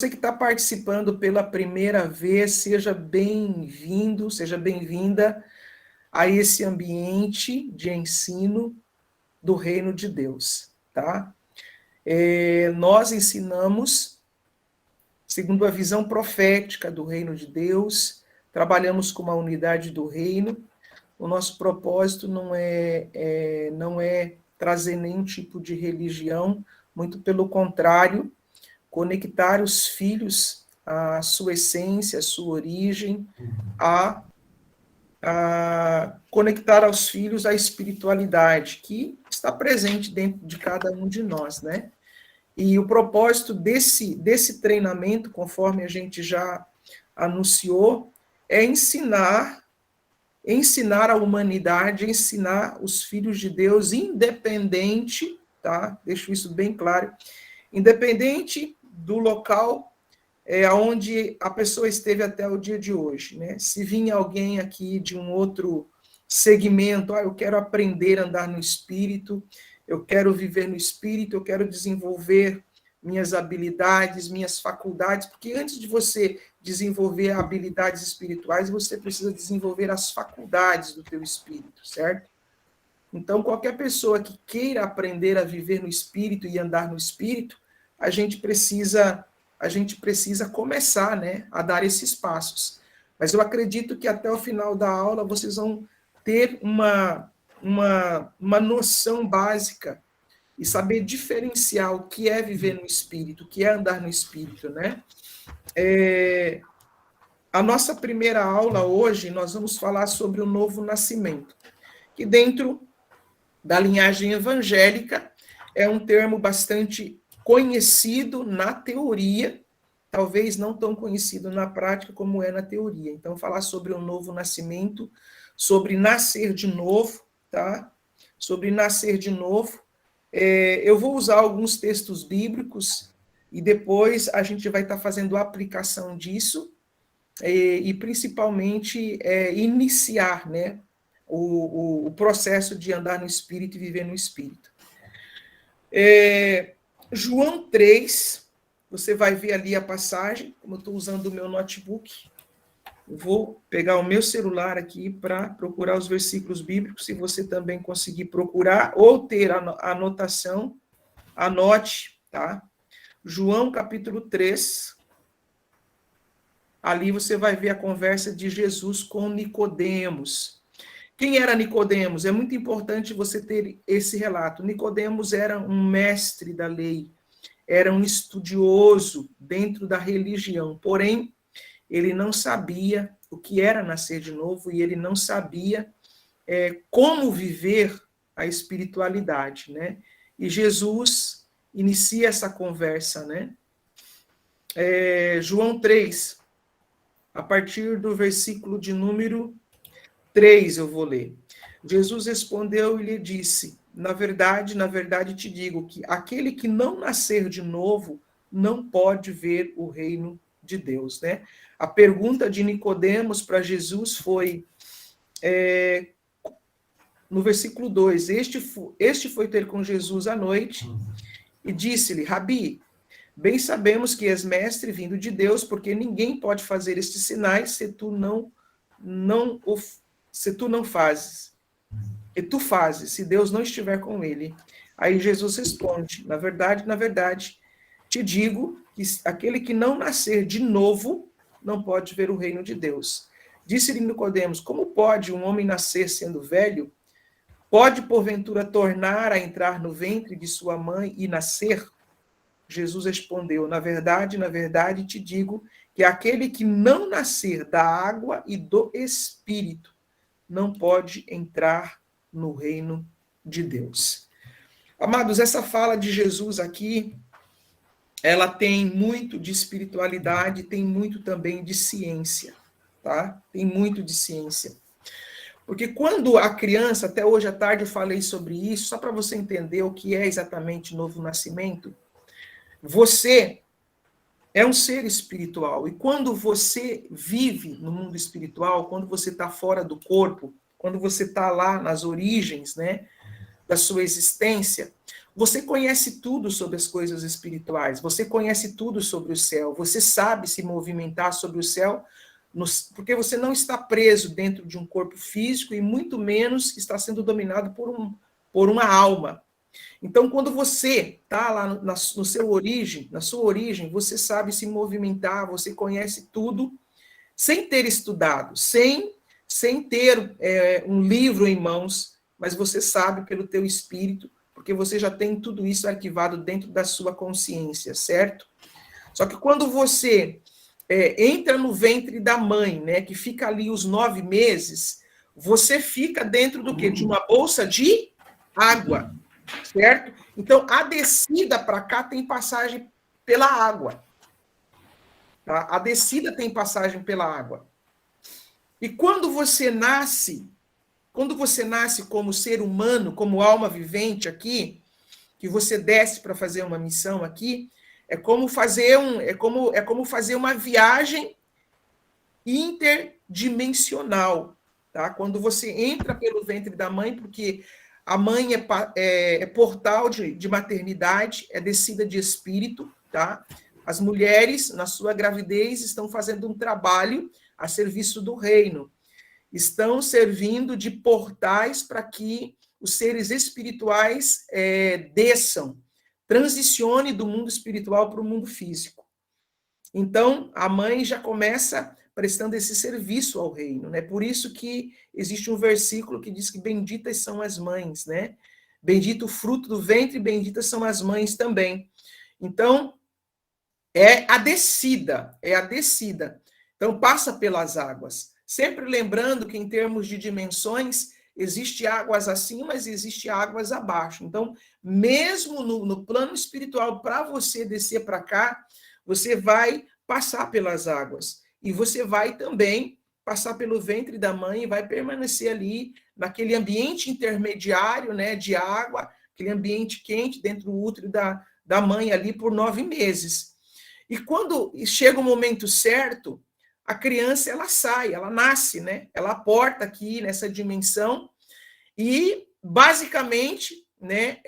Você que está participando pela primeira vez, seja bem-vindo, seja bem-vinda a esse ambiente de ensino do Reino de Deus, tá? Nós ensinamos segundo a visão profética do Reino de Deus, trabalhamos com uma unidade do Reino. O nosso propósito não é trazer nenhum tipo de religião, muito pelo contrário, conectar os filhos à sua essência, à sua origem, a conectar aos filhos a espiritualidade que está presente dentro de cada um de nós, né? E o propósito desse treinamento, conforme a gente já anunciou, é ensinar a humanidade, ensinar os filhos de Deus, independente, tá? Deixo isso bem claro, independente do local onde a pessoa esteve até o dia de hoje, né? Se vinha alguém aqui de um outro segmento, eu quero aprender a andar no Espírito, eu quero viver no Espírito, eu quero desenvolver minhas habilidades, minhas faculdades, porque antes de você desenvolver habilidades espirituais, você precisa desenvolver as faculdades do teu espírito, certo? Então, qualquer pessoa que queira aprender a viver no Espírito e andar no Espírito, a gente precisa começar, né, a dar esses passos. Mas eu acredito que até o final da aula vocês vão ter uma noção básica e saber diferenciar o que é viver no Espírito, o que é andar no Espírito, né? A nossa primeira aula hoje, nós vamos falar sobre o novo nascimento, que dentro da linhagem evangélica é um termo bastante conhecido na teoria, talvez não tão conhecido na prática como é na teoria. Então, falar sobre o novo nascimento, sobre nascer de novo, tá? Sobre nascer de novo. Eu vou usar alguns textos bíblicos e depois a gente vai estar fazendo a aplicação disso e principalmente iniciar, né, o processo de andar no Espírito e viver no Espírito. João 3, você vai ver ali a passagem, como eu estou usando o meu notebook, eu vou pegar o meu celular aqui para procurar os versículos bíblicos, se você também conseguir procurar ou ter a anotação, anote, tá? João capítulo 3, ali você vai ver a conversa de Jesus com Nicodemos. Quem era Nicodemos? É muito importante você ter esse relato. Nicodemos era um mestre da lei, era um estudioso dentro da religião, porém, ele não sabia o que era nascer de novo e ele não sabia como viver a espiritualidade, né? E Jesus inicia essa conversa, né? João 3, a partir do versículo de número 3, eu vou ler. Jesus respondeu e lhe disse: na verdade te digo que aquele que não nascer de novo não pode ver o reino de Deus, né? A pergunta de Nicodemos para Jesus foi, no versículo 2, este foi ter com Jesus à noite e disse-lhe: Rabi, bem sabemos que és mestre vindo de Deus, porque ninguém pode fazer estes sinais se tu não fazes. E tu fazes, se Deus não estiver com ele. Aí Jesus responde: na verdade, te digo que aquele que não nascer de novo não pode ver o reino de Deus. Disse-lhe Nicodemos: como pode um homem nascer sendo velho? Pode, porventura, tornar a entrar no ventre de sua mãe e nascer? Jesus respondeu: na verdade, te digo que aquele que não nascer da água e do Espírito não pode entrar no reino de Deus. Amados, essa fala de Jesus aqui, ela tem muito de espiritualidade, tem muito também de ciência, tá? Tem muito de ciência. Porque quando a criança, até hoje à tarde eu falei sobre isso, só para você entender o que é exatamente novo nascimento, você é um ser espiritual. E quando você vive no mundo espiritual, quando você está fora do corpo, quando você está lá nas origens, né, da sua existência, você conhece tudo sobre as coisas espirituais, você conhece tudo sobre o céu, você sabe se movimentar sobre o céu, porque você não está preso dentro de um corpo físico e muito menos está sendo dominado por uma alma. Então, quando você está lá no seu origem, na sua origem, você sabe se movimentar, você conhece tudo, sem ter estudado, sem ter um livro em mãos, mas você sabe pelo teu espírito, porque você já tem tudo isso arquivado dentro da sua consciência, certo? Só que quando você entra no ventre da mãe, né, que fica ali os 9 meses, você fica dentro do quê? De uma bolsa de água, certo? Então, a descida para cá tem passagem pela água. Tá? A descida tem passagem pela água. E quando você nasce como ser humano, como alma vivente aqui, que você desce para fazer uma missão aqui, é como fazer uma viagem interdimensional, tá? Quando você entra pelo ventre da mãe, porque a mãe é portal de maternidade, é descida de espírito, tá? As mulheres, na sua gravidez, estão fazendo um trabalho a serviço do reino. Estão servindo de portais para que os seres espirituais desçam, transicione do mundo espiritual para o mundo físico. Então, a mãe já começa prestando esse serviço ao reino, né? Por isso que existe um versículo que diz que benditas são as mães, né? Bendito o fruto do ventre, benditas são as mães também. Então, é a descida. Então, passa pelas águas. Sempre lembrando que, em termos de dimensões, existe águas acima, mas existe águas abaixo. Então, mesmo no plano espiritual, para você descer para cá, você vai passar pelas águas. E você vai também passar pelo ventre da mãe e vai permanecer ali, naquele ambiente intermediário, né, de água, aquele ambiente quente dentro do útero da mãe ali por 9 meses. E quando chega o momento certo, a criança, ela sai, ela nasce, né? Ela aporta aqui nessa dimensão e, basicamente, né,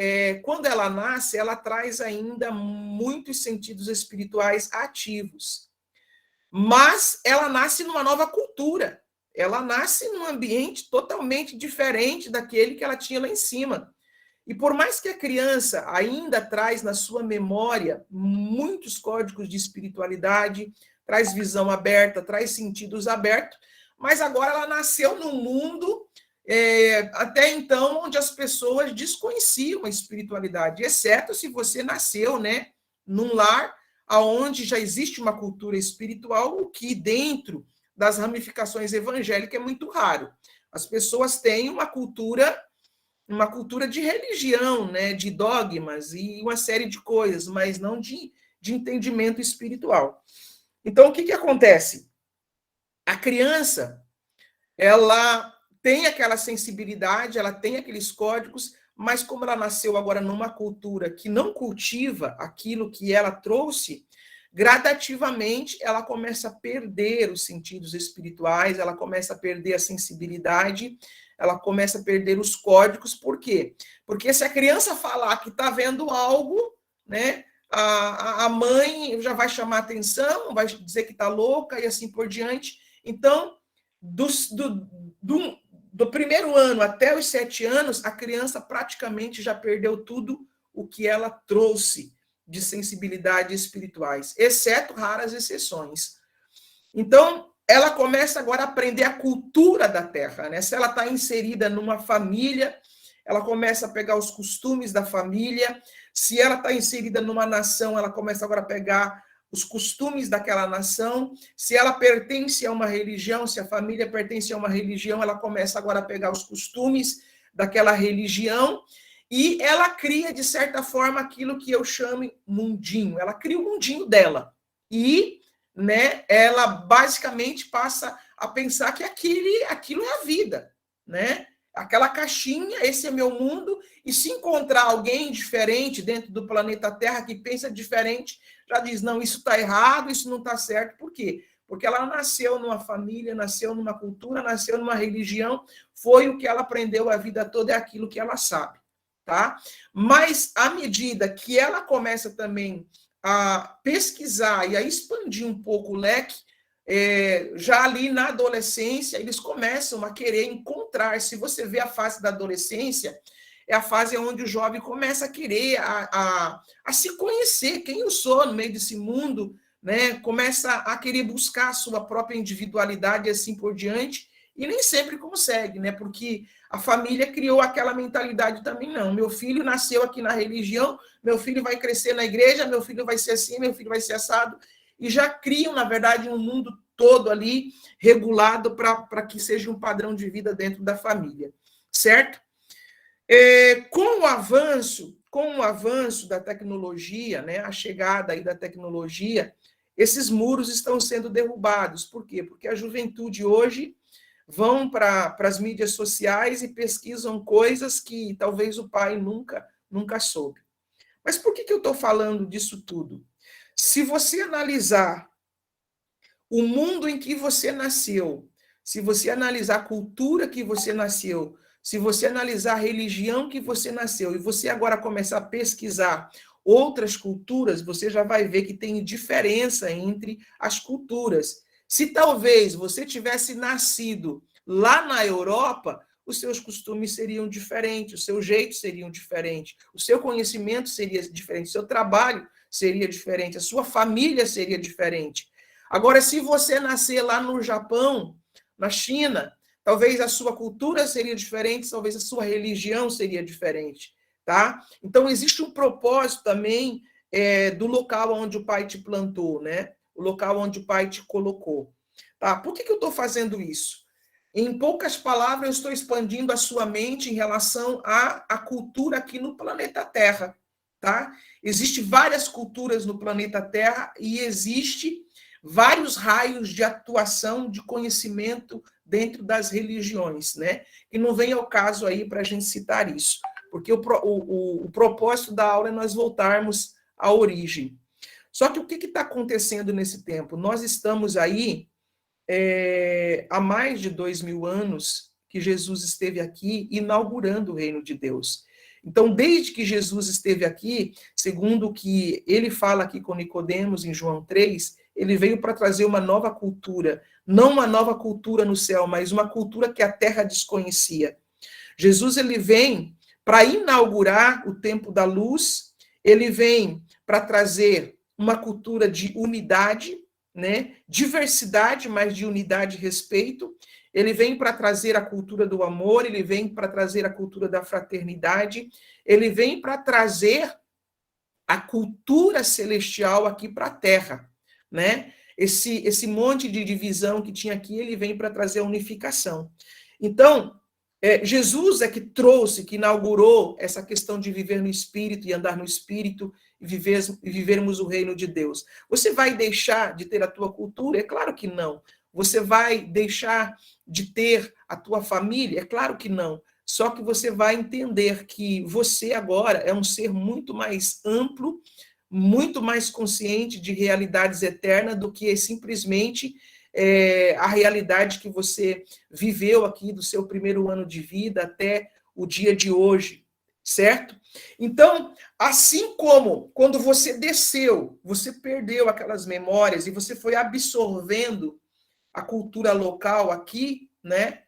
quando ela nasce, ela traz ainda muitos sentidos espirituais ativos. Mas ela nasce numa nova cultura. Ela nasce num ambiente totalmente diferente daquele que ela tinha lá em cima. E por mais que a criança ainda traz na sua memória muitos códigos de espiritualidade, traz visão aberta, traz sentidos abertos, mas agora ela nasceu num mundo, até então, onde as pessoas desconheciam a espiritualidade, exceto se você nasceu, né, num lar onde já existe uma cultura espiritual, o que dentro das ramificações evangélicas é muito raro. As pessoas têm uma cultura de religião, né, de dogmas e uma série de coisas, mas não de entendimento espiritual. Então, o que acontece? A criança, ela tem aquela sensibilidade, ela tem aqueles códigos, mas como ela nasceu agora numa cultura que não cultiva aquilo que ela trouxe, gradativamente ela começa a perder os sentidos espirituais, ela começa a perder a sensibilidade, ela começa a perder os códigos. Por quê? Porque se a criança falar que está vendo algo, né, a mãe já vai chamar atenção, vai dizer que está louca e assim por diante. Então, do primeiro ano até os 7 anos, a criança praticamente já perdeu tudo o que ela trouxe de sensibilidade espirituais, exceto raras exceções. Então, ela começa agora a aprender a cultura da terra, né? Se ela está inserida numa família, ela começa a pegar os costumes da família. Se ela está inserida numa nação, ela começa agora a pegar os costumes daquela nação. Se ela pertence a uma religião, se a família pertence a uma religião, ela começa agora a pegar os costumes daquela religião e ela cria, de certa forma, aquilo que eu chamo mundinho. Ela cria o mundinho dela. E, né, ela basicamente passa a pensar que aquilo é a vida, né? Aquela caixinha, esse é meu mundo, e se encontrar alguém diferente dentro do planeta Terra que pensa diferente, já diz, não, isso está errado, isso não está certo. Por quê? Porque ela nasceu numa família, nasceu numa cultura, nasceu numa religião, foi o que ela aprendeu a vida toda, é aquilo que ela sabe. tá? Mas à medida que ela começa também a pesquisar e a expandir um pouco o leque, já ali na adolescência, eles começam a querer encontrar. Se você vê a fase da adolescência, é a fase onde o jovem começa a querer a se conhecer, quem eu sou no meio desse mundo, né? Começa a querer buscar a sua própria individualidade e assim por diante, e nem sempre consegue, né? Porque a família criou aquela mentalidade também, não. Meu filho nasceu aqui na religião, meu filho vai crescer na igreja, meu filho vai ser assim, meu filho vai ser assado, e já criam, na verdade, um mundo todo ali regulado para que seja um padrão de vida dentro da família, certo? Com o avanço da tecnologia, né, a chegada aí da tecnologia, esses muros estão sendo derrubados. Por quê? Porque a juventude hoje vão para as mídias sociais e pesquisam coisas que talvez o pai nunca soube. Mas por que eu estou falando disso tudo? Se você analisar o mundo em que você nasceu, se você analisar a cultura que você nasceu, se você analisar a religião que você nasceu, e você agora começar a pesquisar outras culturas, você já vai ver que tem diferença entre as culturas. Se talvez você tivesse nascido lá na Europa, os seus costumes seriam diferentes, o seu jeito seria diferente, o seu conhecimento seria diferente, o seu trabalho seria diferente, a sua família seria diferente. Agora, se você nascer lá no Japão, na China, talvez a sua cultura seria diferente, talvez a sua religião seria diferente, tá? Então, existe um propósito também do local onde o pai te plantou, né? O local onde o pai te colocou. Tá? Por que eu estou fazendo isso? Em poucas palavras, eu estou expandindo a sua mente em relação à cultura aqui no planeta Terra, tá? Existem várias culturas no planeta Terra e existe vários raios de atuação, de conhecimento dentro das religiões, né? E não vem ao caso aí para a gente citar isso, porque o propósito da aula é nós voltarmos à origem. Só que o que está acontecendo nesse tempo? Nós estamos aí há mais de 2000 anos que Jesus esteve aqui inaugurando o reino de Deus. Então, desde que Jesus esteve aqui, segundo o que ele fala aqui com Nicodemos em João 3, ele veio para trazer uma nova cultura, não uma nova cultura no céu, mas uma cultura que a terra desconhecia. Jesus ele vem para inaugurar o tempo da luz, ele vem para trazer uma cultura de unidade, né? Diversidade, mas de unidade e respeito. Ele vem para trazer a cultura do amor, ele vem para trazer a cultura da fraternidade, ele vem para trazer a cultura celestial aqui para a Terra, né? Esse monte de divisão que tinha aqui, ele vem para trazer a unificação. Então, Jesus é que trouxe, que inaugurou essa questão de viver no Espírito e andar no Espírito e vivermos o reino de Deus. Você vai deixar de ter a tua cultura? É claro que não. Você vai deixar de ter a tua família? É claro que não. Só que você vai entender que você agora é um ser muito mais amplo, muito mais consciente de realidades eternas do que simplesmente a realidade que você viveu aqui do seu primeiro ano de vida até o dia de hoje, certo? Então, assim como quando você desceu, você perdeu aquelas memórias e você foi absorvendo a cultura local aqui, né?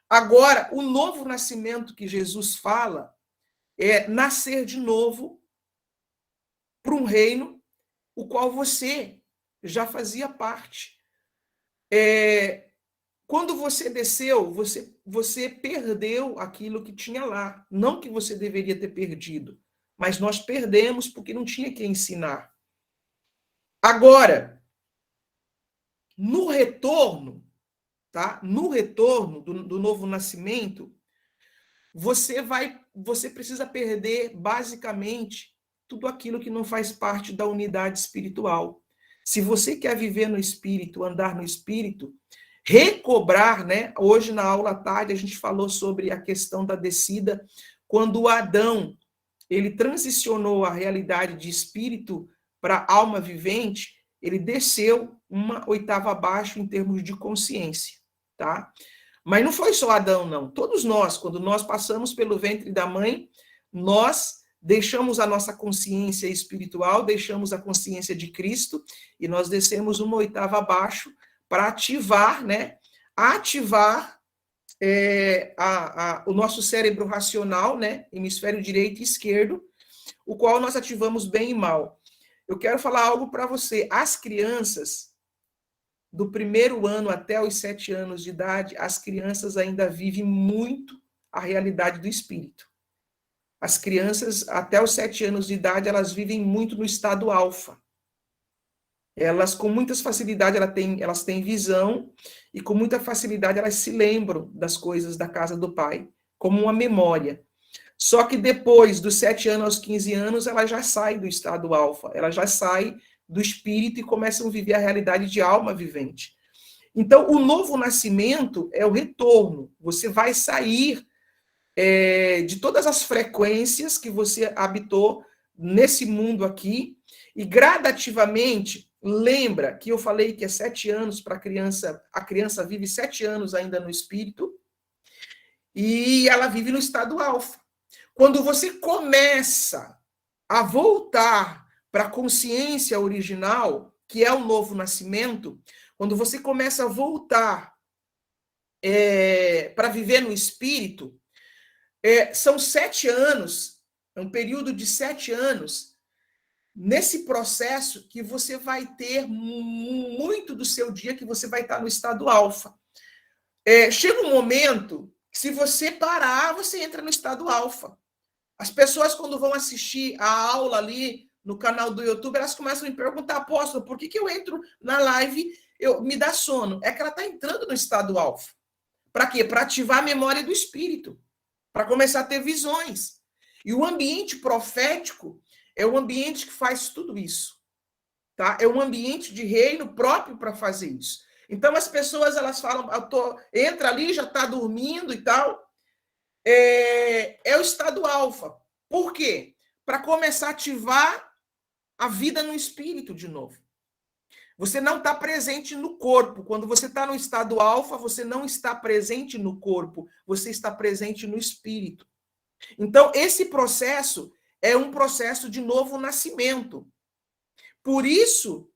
Agora, o novo nascimento que Jesus fala é nascer de novo para um reino o qual você já fazia parte. Quando você desceu, você perdeu aquilo que tinha lá. Não que você deveria ter perdido, mas nós perdemos porque não tinha que ensinar. Agora, no retorno, tá? No retorno do novo nascimento, você precisa perder basicamente tudo aquilo que não faz parte da unidade espiritual. Se você quer viver no espírito, andar no espírito, recobrar, né? Hoje na aula à tarde a gente falou sobre a questão da descida, quando o Adão ele transicionou a realidade de espírito para alma vivente, ele desceu uma oitava abaixo em termos de consciência, tá? Mas não foi só Adão, não. Todos nós, quando nós passamos pelo ventre da mãe, nós deixamos a nossa consciência espiritual, deixamos a consciência de Cristo e nós descemos uma oitava abaixo para ativar, né? Ativar o nosso cérebro racional, né? Hemisfério direito e esquerdo, o qual nós ativamos bem e mal. Eu quero falar algo para você. As crianças, do primeiro ano até os 7 anos de idade, as crianças ainda vivem muito a realidade do espírito. As crianças, até os 7 anos de idade, elas vivem muito no estado alfa. Elas, com muita facilidade, elas têm visão e com muita facilidade elas se lembram das coisas da casa do pai, como uma memória. Só que depois dos 7 anos aos 15 anos, ela já sai do estado alfa, ela já sai do espírito e começam a viver a realidade de alma vivente. Então, o novo nascimento é o retorno. Você vai sair de todas as frequências que você habitou nesse mundo aqui e gradativamente, lembra que eu falei que é 7 anos para a criança vive 7 anos ainda no espírito e ela vive no estado alfa. Quando você começa a voltar para a consciência original, que é o novo nascimento, quando você começa a voltar para viver no espírito, são 7 anos, é um período de 7 anos, nesse processo que você vai ter muito do seu dia que você vai estar no estado alfa. Chega um momento que, se você parar, você entra no estado alfa. As pessoas, quando vão assistir a aula ali no canal do YouTube, elas começam a me perguntar, apóstolo, por que eu entro na live me dá sono? É que ela está entrando no estado alfa. Para quê? Para ativar a memória do espírito, para começar a ter visões. E o ambiente profético é o ambiente que faz tudo isso. Tá? É um ambiente de reino próprio para fazer isso. Então, as pessoas, elas falam, entra ali, já está dormindo e tal. É o estado alfa. Por quê? Para começar a ativar a vida no espírito de novo. Você não está presente no corpo. Quando você está no estado alfa, você não está presente no corpo, você está presente no espírito. Então, esse processo é um processo de novo nascimento. Por isso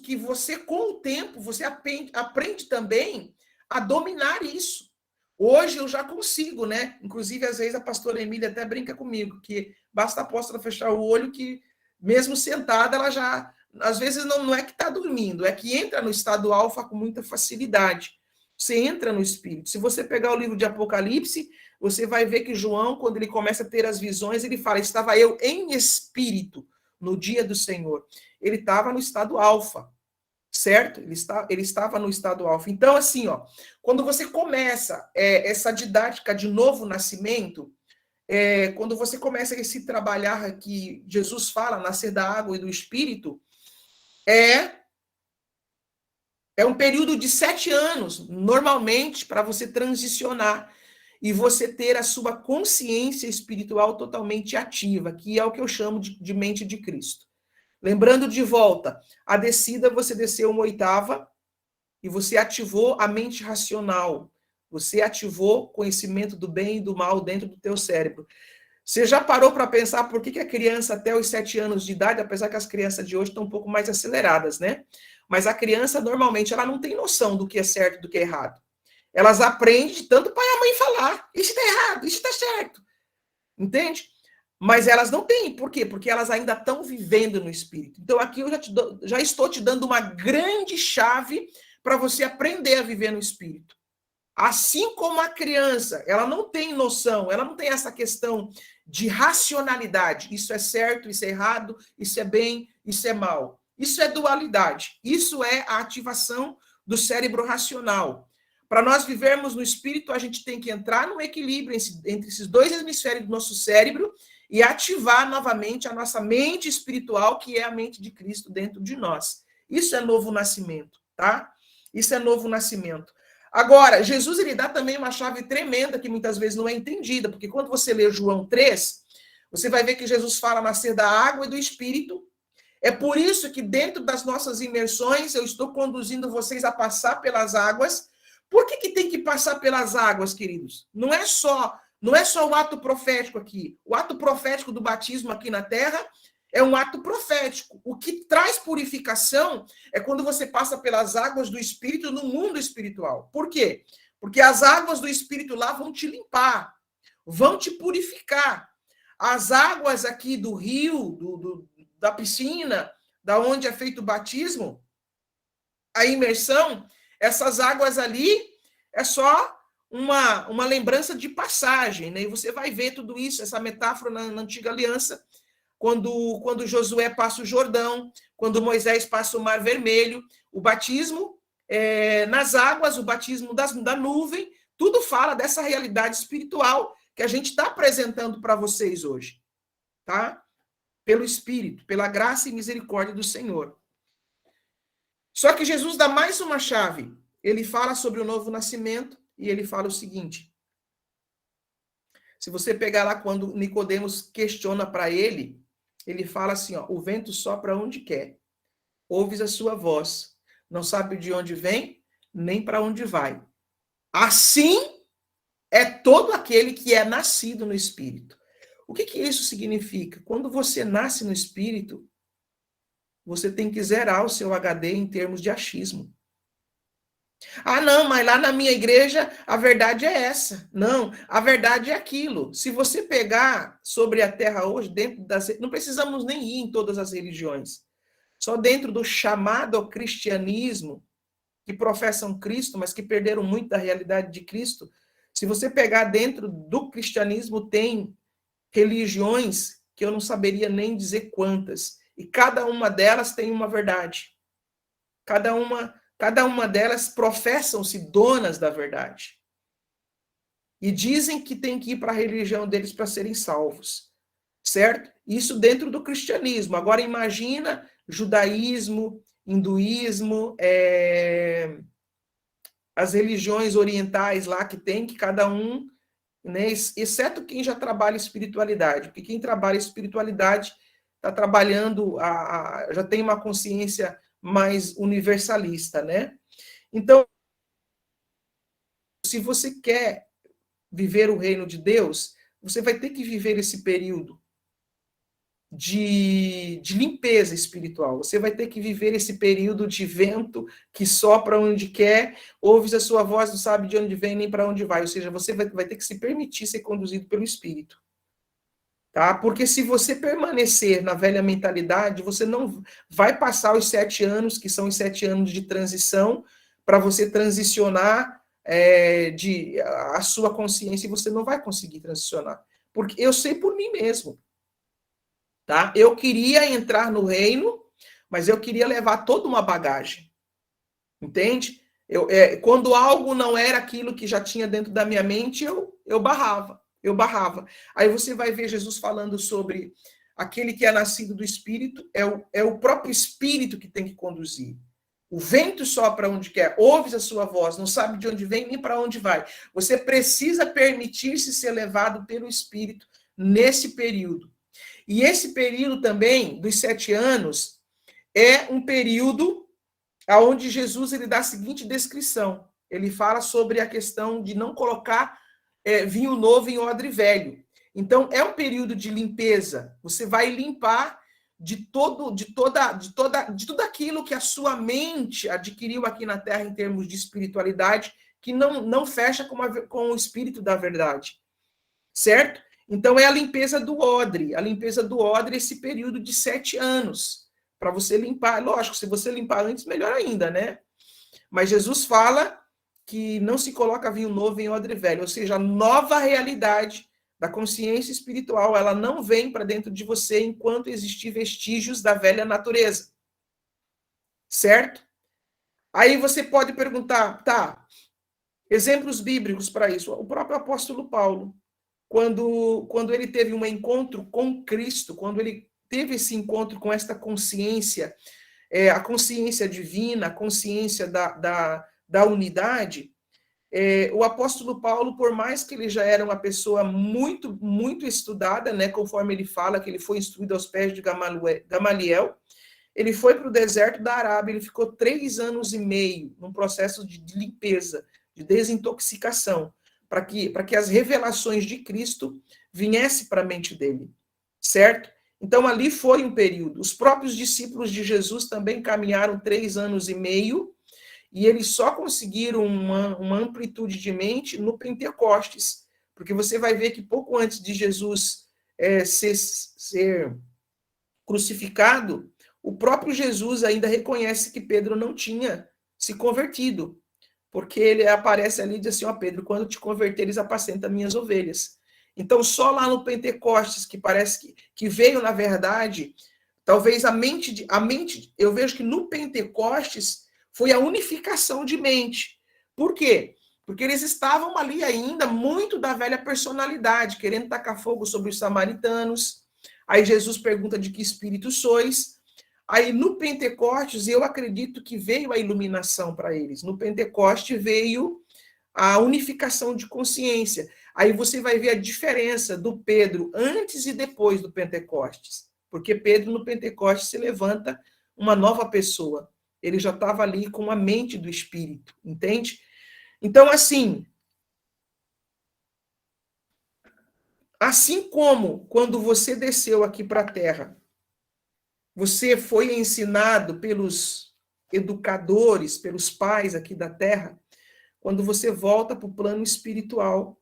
que você, com o tempo, você aprende também a dominar isso. Hoje eu já consigo, né? Inclusive, às vezes, a pastora Emília até brinca comigo, que basta a apóstola fechar o olho que, mesmo sentada, ela já... Às vezes, não é que está dormindo, é que entra no estado alfa com muita facilidade. Você entra no espírito. Se você pegar o livro de Apocalipse, você vai ver que João, quando ele começa a ter as visões, ele fala, estava eu em espírito no dia do Senhor. Ele estava no estado alfa. Certo? Ele estava no estado alfa. Então, assim, ó, quando você começa essa didática de novo nascimento, quando você começa esse trabalhar que Jesus fala, nascer da água e do espírito, é um período de 7 anos, normalmente, para você transicionar e você ter a sua consciência espiritual totalmente ativa, que é o que eu chamo de mente de Cristo. Lembrando de volta, a descida, você desceu uma oitava e você ativou a mente racional. Você ativou conhecimento do bem e do mal dentro do teu cérebro. Você já parou para pensar por que a criança até os 7 anos de idade, apesar que as crianças de hoje estão um pouco mais aceleradas, né? Mas a criança, normalmente, ela não tem noção do que é certo e do que é errado. Elas aprendem de tanto o pai e a mãe falar. Isso está errado, isso está certo. Entende? Mas elas não têm. Por quê? Porque elas ainda estão vivendo no espírito. Então, aqui eu já estou te dando uma grande chave para você aprender a viver no espírito. Assim como a criança, ela não tem noção, ela não tem essa questão de racionalidade. Isso é certo, isso é errado, isso é bem, isso é mal. Isso é dualidade. Isso é a ativação do cérebro racional. Para nós vivermos no espírito, a gente tem que entrar no equilíbrio entre esses dois hemisférios do nosso cérebro e ativar novamente a nossa mente espiritual, que é a mente de Cristo dentro de nós. Isso é novo nascimento, tá? Isso é novo nascimento. Agora, Jesus, ele dá também uma chave tremenda que muitas vezes não é entendida, porque quando você lê João 3, você vai ver que Jesus fala nascer da água e do espírito. É por isso que dentro das nossas imersões, eu estou conduzindo vocês a passar pelas águas. Por que tem que passar pelas águas, queridos? Não é só Não é só o ato profético aqui. O ato profético do batismo aqui na terra é um ato profético. O que traz purificação é quando você passa pelas águas do Espírito no mundo espiritual. Por quê? Porque as águas do Espírito lá vão te limpar, vão te purificar. As águas aqui do rio, da piscina, da onde é feito o batismo, a imersão, essas águas ali é só uma lembrança de passagem, né? E você vai ver tudo isso, essa metáfora na Antiga Aliança, quando Josué passa o Jordão, quando Moisés passa o Mar Vermelho, o batismo nas águas, o batismo da nuvem, tudo fala dessa realidade espiritual que a gente está apresentando para vocês hoje, tá? Pelo Espírito, pela graça e misericórdia do Senhor. Só que Jesus dá mais uma chave. Ele fala sobre o novo nascimento e ele fala o seguinte. Se você pegar lá quando Nicodemos questiona para ele, ele fala assim, ó, o vento sopra onde quer. Ouves a sua voz. Não sabe de onde vem, nem para onde vai. Assim é todo aquele que é nascido no Espírito. O que isso significa? Quando você nasce no Espírito, você tem que zerar o seu HD em termos de achismo. Ah, não, mas lá na minha igreja a verdade é essa. Não, a verdade é aquilo. Se você pegar sobre a terra hoje, dentro das. Não precisamos nem ir em todas as religiões. Só dentro do chamado cristianismo, que professam Cristo, mas que perderam muito da realidade de Cristo. Se você pegar dentro do cristianismo, tem religiões que eu não saberia nem dizer quantas. E cada uma delas tem uma verdade. Cada uma delas professam-se donas da verdade. E dizem que tem que ir para a religião deles para serem salvos. Certo? Isso dentro do cristianismo. Agora imagina judaísmo, hinduísmo, as religiões orientais lá que tem, que cada um, né, exceto quem já trabalha espiritualidade, porque quem trabalha espiritualidade está trabalhando, já tem uma consciência mais universalista, né? Então, se você quer viver o reino de Deus, você vai ter que viver esse período de limpeza espiritual. Você vai ter que viver esse período de vento que sopra onde quer, ouves a sua voz, não sabe de onde vem nem para onde vai. Ou seja, você vai ter que se permitir ser conduzido pelo Espírito. Tá? Porque se você permanecer na velha mentalidade, você não vai passar os 7 anos, que são os 7 anos de transição, para você transicionar a sua consciência, e você não vai conseguir transicionar. Porque eu sei por mim mesmo. Tá? Eu queria entrar no reino, mas eu queria levar toda uma bagagem. Entende? Quando algo não era aquilo que já tinha dentro da minha mente, eu barrava. Aí você vai ver Jesus falando sobre aquele que é nascido do Espírito, é o próprio Espírito que tem que conduzir. O vento sopra onde quer, ouves a sua voz, não sabe de onde vem nem para onde vai. Você precisa permitir-se ser levado pelo Espírito nesse período. E esse período também, dos 7 anos, é um período onde Jesus ele dá a seguinte descrição. Ele fala sobre a questão de não colocar vinho novo em odre velho. Então, é um período de limpeza. Você vai limpar de tudo aquilo que a sua mente adquiriu aqui na Terra em termos de espiritualidade, que não fecha com o espírito da verdade. Certo? Então, é a limpeza do odre. A limpeza do odre é esse período de 7 anos, para você limpar. Lógico, se você limpar antes, melhor ainda, né? Mas Jesus fala que não se coloca vinho novo em odre velho, ou seja, a nova realidade da consciência espiritual, ela não vem para dentro de você enquanto existir vestígios da velha natureza. Certo? Aí você pode perguntar, tá, exemplos bíblicos para isso. O próprio apóstolo Paulo, quando ele teve um encontro com Cristo, quando ele teve esse encontro com esta consciência, a consciência divina, a consciência da unidade, o apóstolo Paulo, por mais que ele já era uma pessoa muito, muito estudada, né, conforme ele fala que ele foi instruído aos pés de Gamaliel, ele foi para o deserto da Arábia, ele ficou 3 anos e meio num processo de limpeza, de desintoxicação, para que as revelações de Cristo viessem para a mente dele, certo? Então, ali foi um período. Os próprios discípulos de Jesus também caminharam 3 anos e meio, e eles só conseguiram uma amplitude de mente no Pentecostes, porque você vai ver que pouco antes de Jesus ser crucificado, o próprio Jesus ainda reconhece que Pedro não tinha se convertido, porque ele aparece ali e diz assim, ó Pedro, quando te converteres, apacenta minhas ovelhas. Então, só lá no Pentecostes, que parece que veio, na verdade, talvez a mente, eu vejo que no Pentecostes foi a unificação de mente. Por quê? Porque eles estavam ali ainda muito da velha personalidade, querendo tacar fogo sobre os samaritanos. Aí Jesus pergunta de que espírito sois. Aí no Pentecostes, eu acredito que veio a iluminação para eles. No Pentecoste veio a unificação de consciência. Aí você vai ver a diferença do Pedro antes e depois do Pentecostes. Porque Pedro no Pentecostes se levanta uma nova pessoa. Ele já estava ali com a mente do Espírito, entende? Então, assim como quando você desceu aqui para a Terra, você foi ensinado pelos educadores, pelos pais aqui da Terra, quando você volta para o plano espiritual,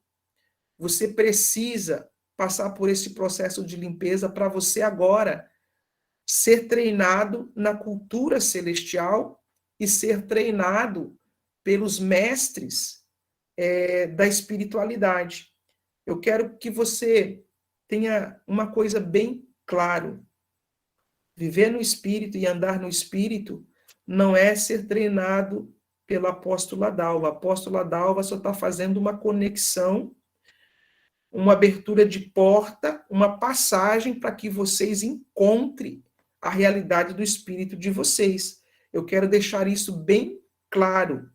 você precisa passar por esse processo de limpeza para você agora ser treinado na cultura celestial e ser treinado pelos mestres da espiritualidade. Eu quero que você tenha uma coisa bem claro. Viver no Espírito e andar no Espírito não é ser treinado pelo apóstolo Adalva. O apóstolo Adalva só está fazendo uma conexão, uma abertura de porta, uma passagem para que vocês encontrem a realidade do Espírito de vocês. Eu quero deixar isso bem claro,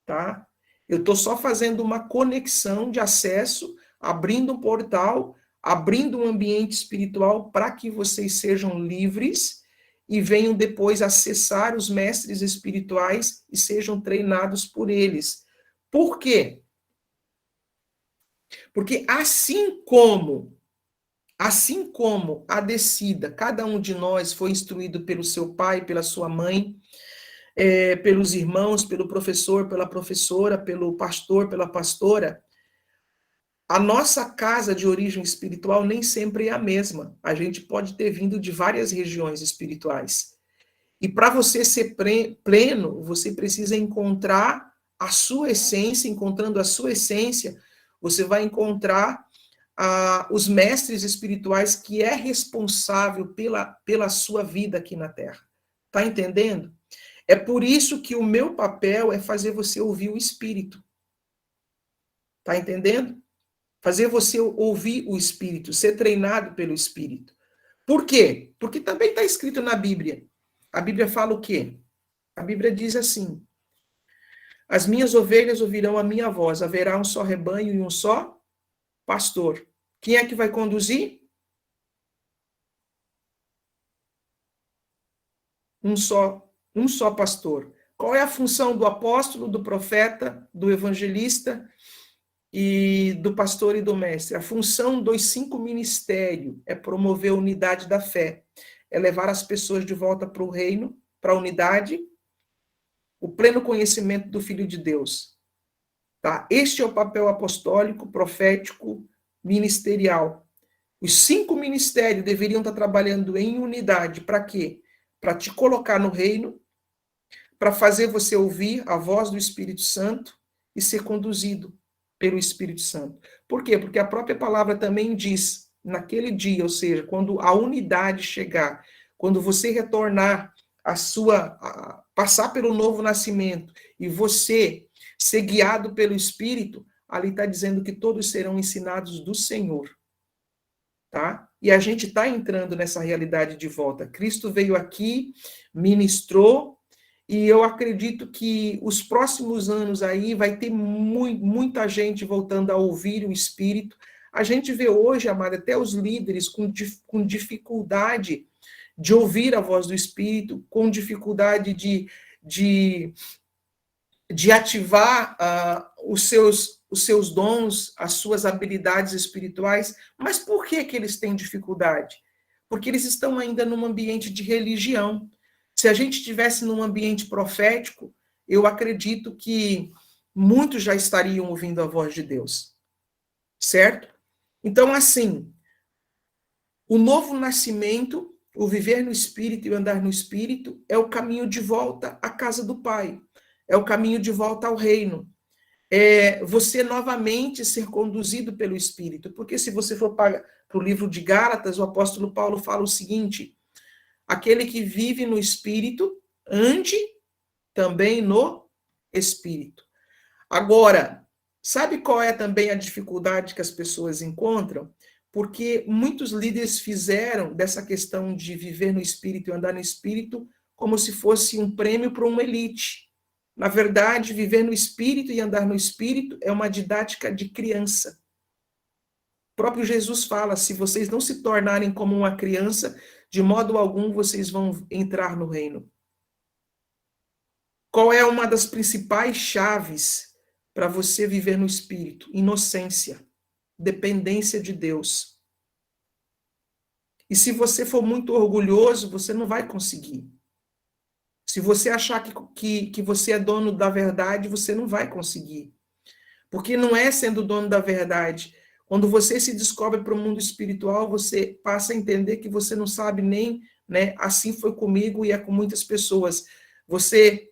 tá? Eu estou só fazendo uma conexão de acesso, abrindo um portal, abrindo um ambiente espiritual para que vocês sejam livres e venham depois acessar os mestres espirituais e sejam treinados por eles. Por quê? Porque assim como a descida, cada um de nós foi instruído pelo seu pai, pela sua mãe, pelos irmãos, pelo professor, pela professora, pelo pastor, pela pastora, a nossa casa de origem espiritual nem sempre é a mesma. A gente pode ter vindo de várias regiões espirituais. E para você ser pleno, você precisa encontrar a sua essência. Encontrando a sua essência, você vai encontrar os mestres espirituais que é responsável pela sua vida aqui na Terra. Tá entendendo? É por isso que o meu papel é fazer você ouvir o Espírito. Tá entendendo? Fazer você ouvir o Espírito, ser treinado pelo Espírito. Por quê? Porque também está escrito na Bíblia. A Bíblia fala o quê? A Bíblia diz assim: as minhas ovelhas ouvirão a minha voz, haverá um só rebanho e um só pastor. Quem é que vai conduzir? Um só pastor. Qual é a função do apóstolo, do profeta, do evangelista e do pastor e do mestre? A função dos 5 ministérios é promover a unidade da fé, é levar as pessoas de volta para o reino, para a unidade, o pleno conhecimento do Filho de Deus. Tá? Este é o papel apostólico, profético, ministerial. Os 5 ministérios deveriam estar trabalhando em unidade. Para quê? Para te colocar no reino, para fazer você ouvir a voz do Espírito Santo e ser conduzido pelo Espírito Santo. Por quê? Porque a própria palavra também diz, naquele dia, ou seja, quando a unidade chegar, quando você retornar passar pelo novo nascimento e você ser guiado pelo Espírito, ali está dizendo que todos serão ensinados do Senhor. Tá? E a gente está entrando nessa realidade de volta. Cristo veio aqui, ministrou, e eu acredito que os próximos anos aí vai ter muita gente voltando a ouvir o Espírito. A gente vê hoje, amada, até os líderes com dificuldade de ouvir a voz do Espírito, com dificuldade de ativar os os seus dons, as suas habilidades espirituais, mas por que que eles têm dificuldade? Porque eles estão ainda num ambiente de religião. Se a gente estivesse num ambiente profético, eu acredito que muitos já estariam ouvindo a voz de Deus, certo? Então, assim, o novo nascimento, o viver no Espírito e andar no Espírito, é o caminho de volta à casa do Pai, é o caminho de volta ao reino. É você novamente ser conduzido pelo Espírito, porque se você for para o livro de Gálatas, o apóstolo Paulo fala o seguinte: aquele que vive no Espírito, ande também no Espírito. Agora, sabe qual é também a dificuldade que as pessoas encontram? Porque muitos líderes fizeram dessa questão de viver no Espírito e andar no Espírito como se fosse um prêmio para uma elite. Na verdade, viver no Espírito e andar no Espírito é uma didática de criança. O próprio Jesus fala: se vocês não se tornarem como uma criança, de modo algum vocês vão entrar no reino. Qual é uma das principais chaves para você viver no Espírito? Inocência, dependência de Deus. E se você for muito orgulhoso, você não vai conseguir. Se você achar que você é dono da verdade, você não vai conseguir. Porque não é sendo dono da verdade. Quando você se descobre para o mundo espiritual, você passa a entender que você não sabe nem, né? Assim foi comigo e é com muitas pessoas.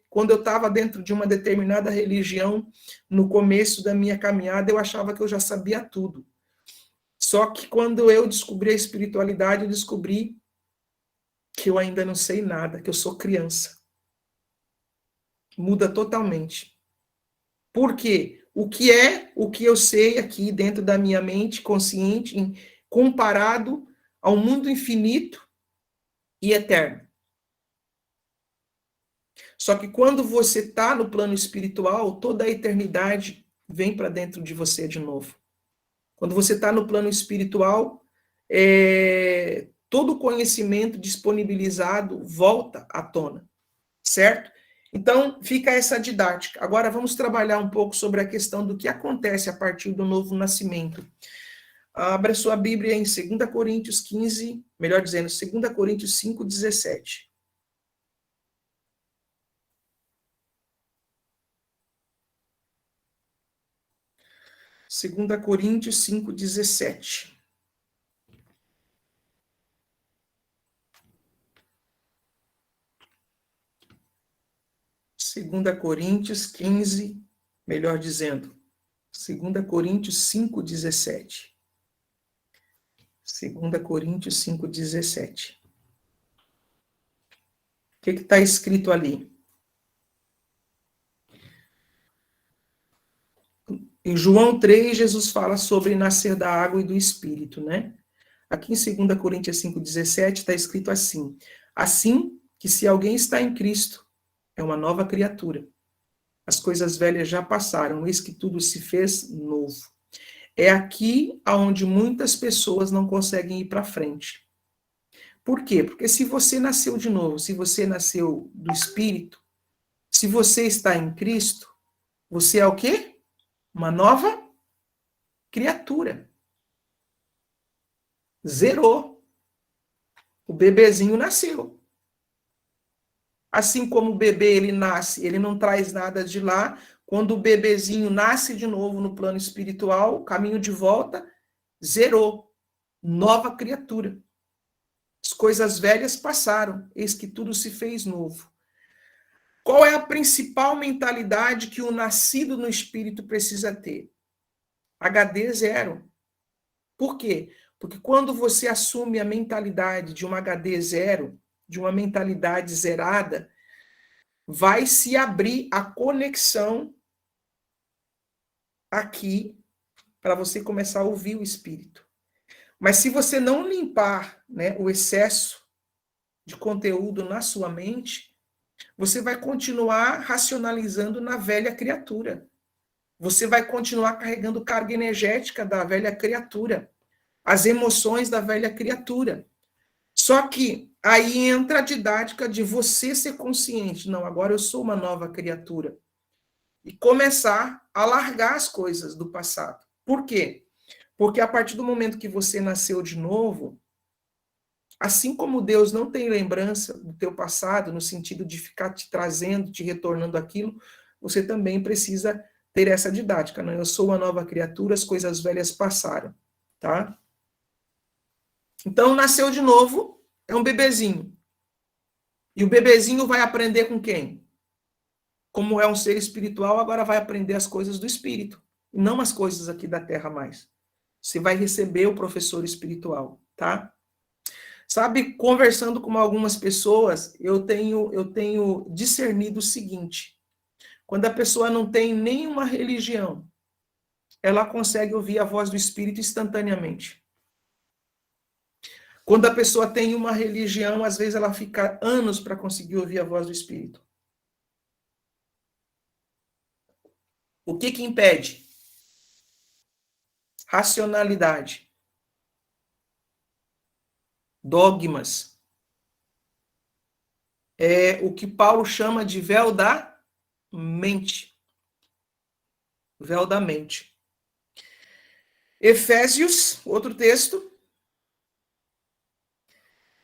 Quando eu estava dentro de uma determinada religião, no começo da minha caminhada, eu achava que eu já sabia tudo. Só que quando eu descobri a espiritualidade, eu descobri que eu ainda não sei nada, que eu sou criança. Muda totalmente. Por quê? O que eu sei aqui dentro da minha mente consciente, comparado ao mundo infinito e eterno. Só que quando você está no plano espiritual, toda a eternidade vem para dentro de você de novo. Quando você está no plano espiritual, todo o conhecimento disponibilizado volta à tona, certo? Então, fica essa didática. Agora, vamos trabalhar um pouco sobre a questão do que acontece a partir do novo nascimento. Abra sua Bíblia em 2 Coríntios 15, melhor dizendo, 2 Coríntios 5, 17. 2 Coríntios 5, 17. Segunda Coríntios 15, melhor dizendo, 2 Coríntios 5, 17. 2 Coríntios 5, 17. O que está escrito ali? Em João 3, Jesus fala sobre nascer da água e do Espírito, né? Aqui em 2 Coríntios 5, 17 está escrito assim: assim que se alguém está em Cristo, é uma nova criatura. As coisas velhas já passaram, eis que tudo se fez novo. É aqui aonde muitas pessoas não conseguem ir para frente. Por quê? Porque se você nasceu de novo, se você nasceu do Espírito, se você está em Cristo, você é o quê? Uma nova criatura. Zerou. O bebezinho nasceu. Assim como o bebê ele nasce, ele não traz nada de lá. Quando o bebezinho nasce de novo no plano espiritual, caminho de volta, zerou. Nova criatura. As coisas velhas passaram, eis que tudo se fez novo. Qual é a principal mentalidade que o nascido no espírito precisa ter? HD 0. Por quê? Porque quando você assume a mentalidade de um HD 0, de uma mentalidade zerada, vai se abrir a conexão aqui para você começar a ouvir o espírito. Mas se você não limpar, né, o excesso de conteúdo na sua mente, você vai continuar racionalizando na velha criatura. Você vai continuar carregando carga energética da velha criatura, as emoções da velha criatura. Só que aí entra a didática de você ser consciente. Não, agora eu sou uma nova criatura. e começar a largar as coisas do passado. Por quê? Porque a partir do momento que você nasceu de novo, assim como Deus não tem lembrança do teu passado, no sentido de ficar te trazendo, te retornando aquilo, você também precisa ter essa didática, né? Eu sou uma nova criatura, as coisas velhas passaram, tá? Então, nasceu de novo, é um bebezinho. E o bebezinho vai aprender com quem? Como é um ser espiritual, agora vai aprender as coisas do espírito, e não as coisas aqui da terra mais. Você vai receber o professor espiritual, tá? Sabe, conversando com algumas pessoas, eu tenho discernido o seguinte: quando a pessoa não tem nenhuma religião, ela consegue ouvir a voz do Espírito instantaneamente. Quando a pessoa tem uma religião, às vezes ela fica anos para conseguir ouvir a voz do Espírito. O que que impede? Racionalidade. Dogmas. É o que Paulo chama de véu da mente. Véu da mente. Efésios, outro texto.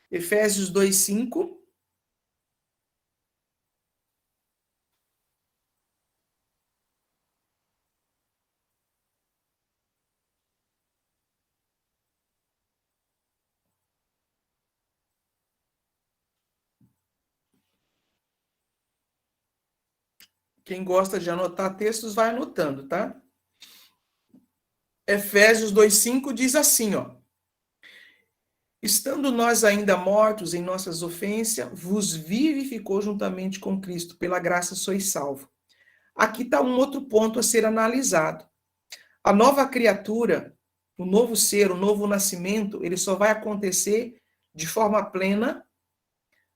Efésios 2:5. Quem gosta de anotar textos vai anotando, tá? Efésios 2:5 diz assim, ó: estando nós ainda mortos em nossas ofensas, vos vivificou juntamente com Cristo, pela graça sois salvo. Aqui está um outro ponto a ser analisado. A nova criatura, o novo ser, o novo nascimento, ele só vai acontecer de forma plena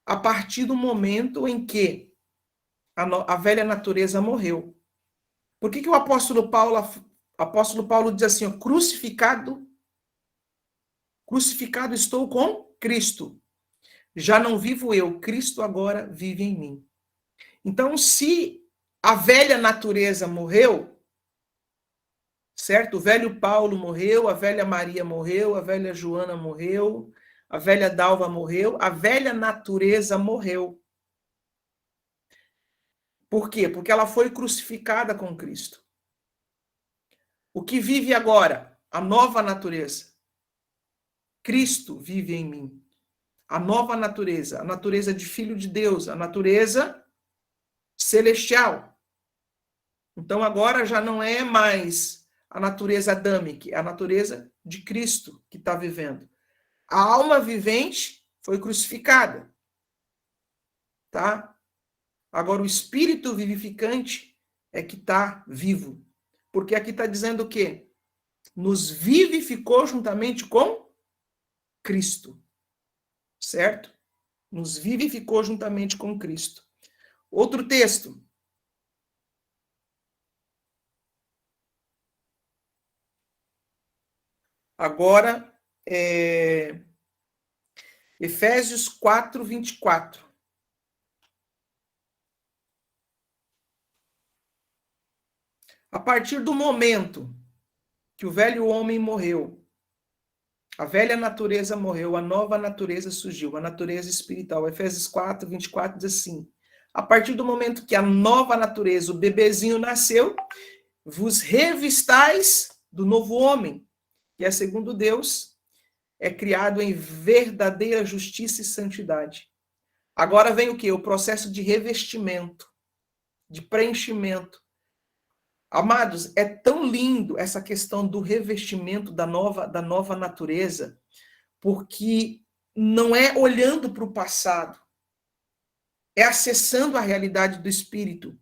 a partir do momento em que a velha natureza morreu. Por que o apóstolo Paulo diz assim, ó, crucificado estou com Cristo. Já não vivo eu, Cristo agora vive em mim. Então, se a velha natureza morreu, certo? O velho Paulo morreu, a velha Maria morreu, a velha Joana morreu, a velha Dalva morreu, a velha natureza morreu. Por quê? Porque ela foi crucificada com Cristo. O que vive agora? A nova natureza. Cristo vive em mim. A nova natureza, a natureza de filho de Deus, a natureza celestial. Então agora já não é mais a natureza adâmica, é a natureza de Cristo que está vivendo. A alma vivente foi crucificada, tá? Agora o espírito vivificante é que está vivo. Porque aqui está dizendo o quê? Nos vivificou juntamente com Cristo. Certo? Nos vivificou juntamente com Cristo. Outro texto. Agora, Efésios 4:24. A partir do momento que o velho homem morreu, a velha natureza morreu, a nova natureza surgiu, a natureza espiritual. Efésios 4:24 diz assim: a partir do momento que a nova natureza, o bebezinho nasceu, vos revistais do novo homem, que é segundo Deus, é criado em verdadeira justiça e santidade. Agora vem o quê? O processo de revestimento, de preenchimento. Amados, é tão lindo essa questão do revestimento da nova natureza, porque não é olhando para o passado, é acessando a realidade do espírito.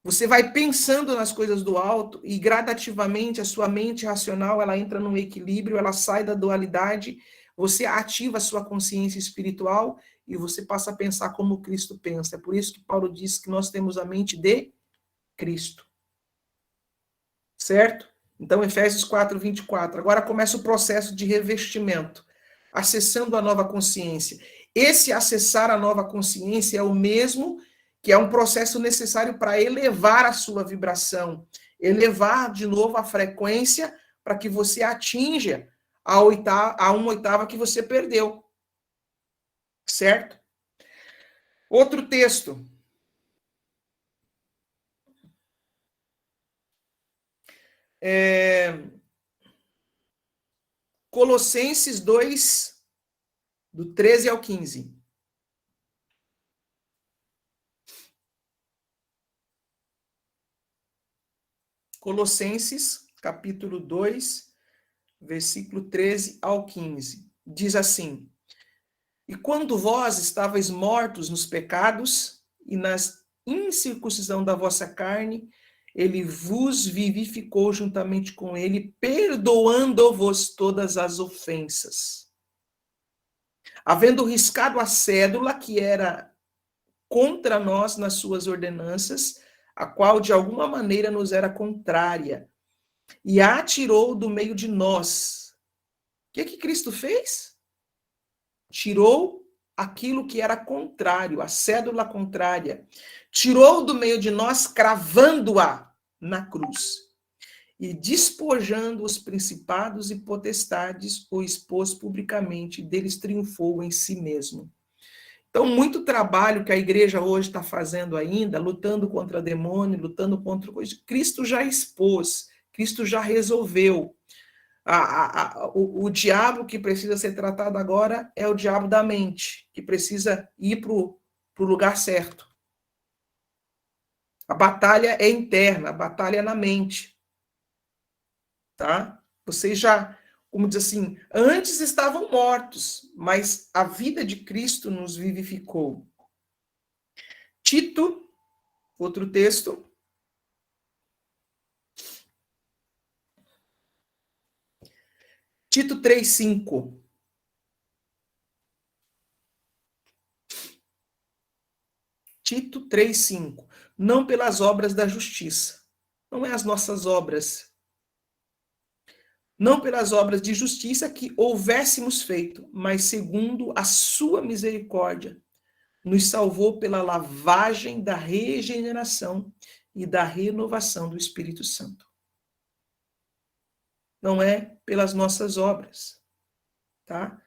Você vai pensando nas coisas do alto e gradativamente a sua mente racional, ela entra num equilíbrio, ela sai da dualidade, você ativa a sua consciência espiritual e você passa a pensar como Cristo pensa. É por isso que Paulo diz que nós temos a mente de Cristo. Certo? Então, Efésios 4:24. Agora começa o processo de revestimento, acessando a nova consciência. Esse acessar a nova consciência é o mesmo que é um processo necessário para elevar a sua vibração, elevar de novo a frequência para que você atinja a uma oitava que você perdeu. Certo? Outro texto. Colossenses 2, do 13 ao 15. Colossenses, capítulo 2, versículo 13 ao 15. Diz assim: E quando vós estavais mortos nos pecados e na incircuncisão da vossa carne, ele vos vivificou juntamente com ele, perdoando-vos todas as ofensas. Havendo riscado a cédula que era contra nós nas suas ordenanças, a qual de alguma maneira nos era contrária, e a atirou do meio de nós. O que Cristo fez? Tirou aquilo que era contrário, a cédula contrária. Tirou do meio de nós, cravando-a na cruz. E despojando os principados e potestades, o expôs publicamente, e deles triunfou em si mesmo. Então, muito trabalho que a igreja hoje está fazendo ainda, lutando contra demônio, lutando contra coisa, Cristo já expôs, Cristo já resolveu. O diabo que precisa ser tratado agora é o diabo da mente, que precisa ir para o lugar certo. A batalha é interna, a batalha é na mente. Tá? Vocês já, como diz assim, antes estavam mortos, mas a vida de Cristo nos vivificou. Tito, outro texto. Tito 3:5. Tito 3:5. Não pelas obras da justiça. Não é as nossas obras. Não pelas obras de justiça que houvéssemos feito, mas segundo a sua misericórdia, nos salvou pela lavagem da regeneração e da renovação do Espírito Santo. Não é pelas nossas obras, tá?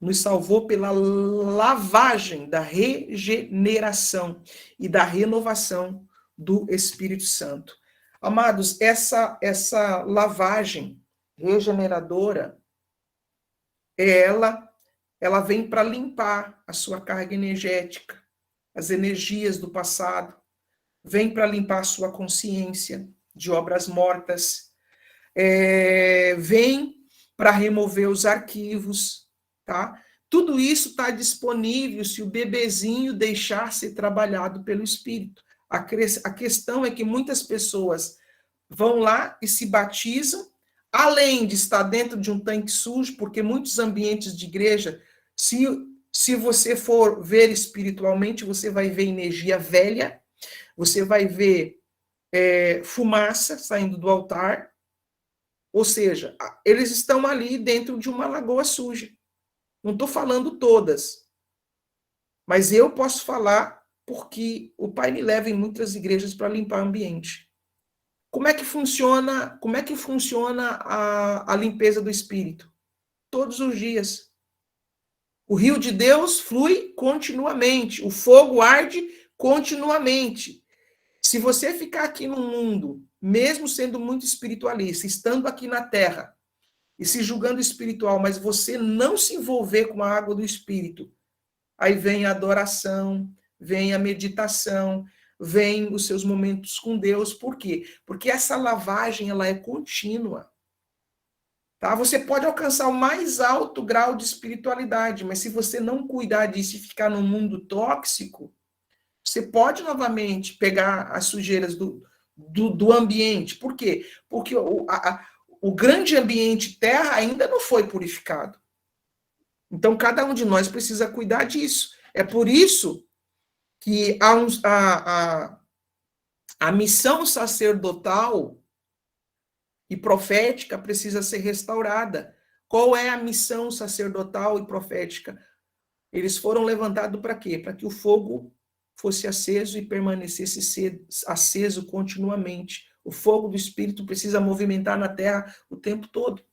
Nos salvou pela lavagem da regeneração e da renovação do Espírito Santo. Amados, essa lavagem regeneradora, ela vem para limpar a sua carga energética, as energias do passado, vem para limpar a sua consciência de obras mortas, vem para remover os arquivos, tá? Tudo isso está disponível se o bebezinho deixar ser trabalhado pelo Espírito. A questão é que muitas pessoas vão lá e se batizam, além de estar dentro de um tanque sujo, porque muitos ambientes de igreja, se você for ver espiritualmente, você vai ver energia velha, você vai ver fumaça saindo do altar, ou seja, eles estão ali dentro de uma lagoa suja. Não estou falando todas, mas eu posso falar porque o Pai me leva em muitas igrejas para limpar o ambiente. Como é que funciona a limpeza do espírito? Todos os dias. O rio de Deus flui continuamente, o fogo arde continuamente. Se você ficar aqui no mundo, mesmo sendo muito espiritualista, estando aqui na terra e se julgando espiritual, mas você não se envolver com a água do espírito, aí vem a adoração, vem a meditação, vem os seus momentos com Deus. Por quê? Porque essa lavagem ela é contínua. Tá? Você pode alcançar o mais alto grau de espiritualidade, mas se você não cuidar disso e ficar num mundo tóxico, você pode novamente pegar as sujeiras do ambiente. Por quê? Porque o grande ambiente terra ainda não foi purificado. Então, cada um de nós precisa cuidar disso. É por isso que a missão sacerdotal e profética precisa ser restaurada. Qual é a missão sacerdotal e profética? Eles foram levantados para quê? Para que o fogo fosse aceso e permanecesse aceso continuamente. O fogo do Espírito precisa movimentar na terra o tempo todo.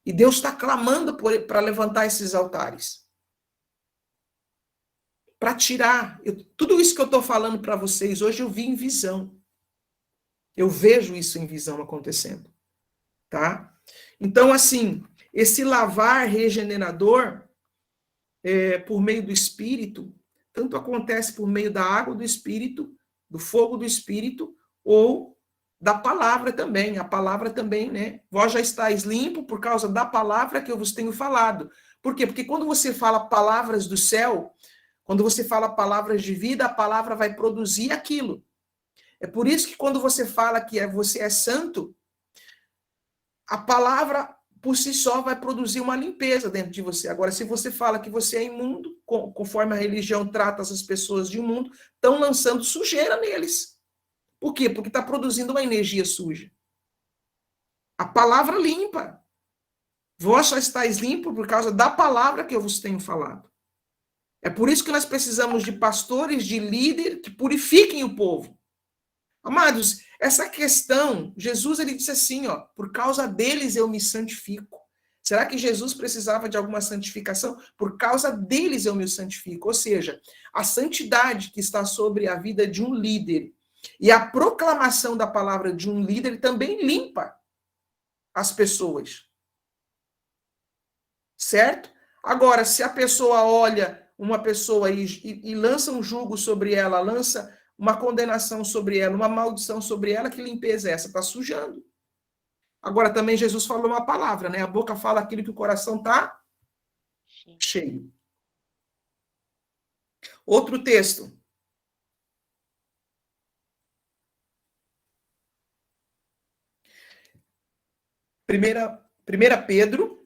E Deus está clamando para levantar esses altares. Para tirar. Tudo isso que eu estou falando para vocês hoje eu vi em visão. Eu vejo isso em visão acontecendo. Tá? Então, assim, esse lavar regenerador por meio do Espírito, tanto acontece por meio da água do Espírito, do fogo do Espírito, ou da palavra também. A palavra também, né? Vós já estáis limpo por causa da palavra que eu vos tenho falado. Por quê? Porque quando você fala palavras do céu, quando você fala palavras de vida, a palavra vai produzir aquilo. É por isso que quando você fala que você é santo, a palavra por si só vai produzir uma limpeza dentro de você. Agora, se você fala que você é imundo, conforme a religião trata essas pessoas de imundo, estão lançando sujeira neles. Por quê? Porque está produzindo uma energia suja. A palavra limpa. Vós só estáis limpo por causa da palavra que eu vos tenho falado. É por isso que nós precisamos de pastores, de líderes que purifiquem o povo. Amados, essa questão, Jesus ele disse assim, ó, por causa deles eu me santifico. Será que Jesus precisava de alguma santificação? Por causa deles eu me santifico. Ou seja, a santidade que está sobre a vida de um líder e a proclamação da palavra de um líder também limpa as pessoas. Certo? Agora, se a pessoa olha uma pessoa e lança um jugo sobre ela, lança uma condenação sobre ela, uma maldição sobre ela, que limpeza é essa? Está sujando. Agora, também Jesus falou uma palavra, né? A boca fala aquilo que o coração está cheio. Outro texto. Primeira Pedro,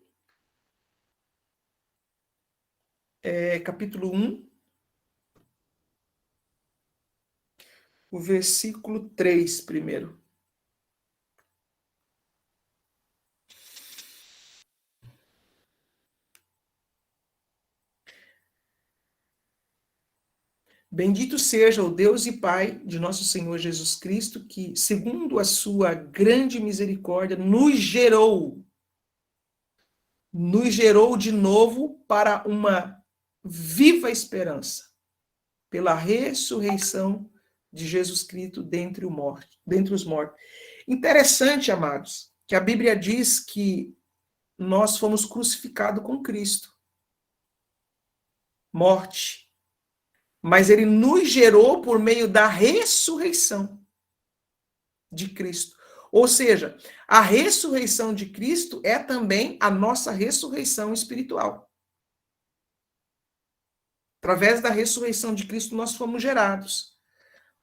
capítulo 1, o versículo 3 primeiro. Bendito seja o Deus e Pai de nosso Senhor Jesus Cristo, que, segundo a sua grande misericórdia, nos gerou de novo para uma viva esperança, pela ressurreição de Jesus Cristo dentre os mortos. Interessante, amados, que a Bíblia diz que nós fomos crucificados com Cristo. Morte. Mas ele nos gerou por meio da ressurreição de Cristo. Ou seja, a ressurreição de Cristo é também a nossa ressurreição espiritual. Através da ressurreição de Cristo, nós fomos gerados.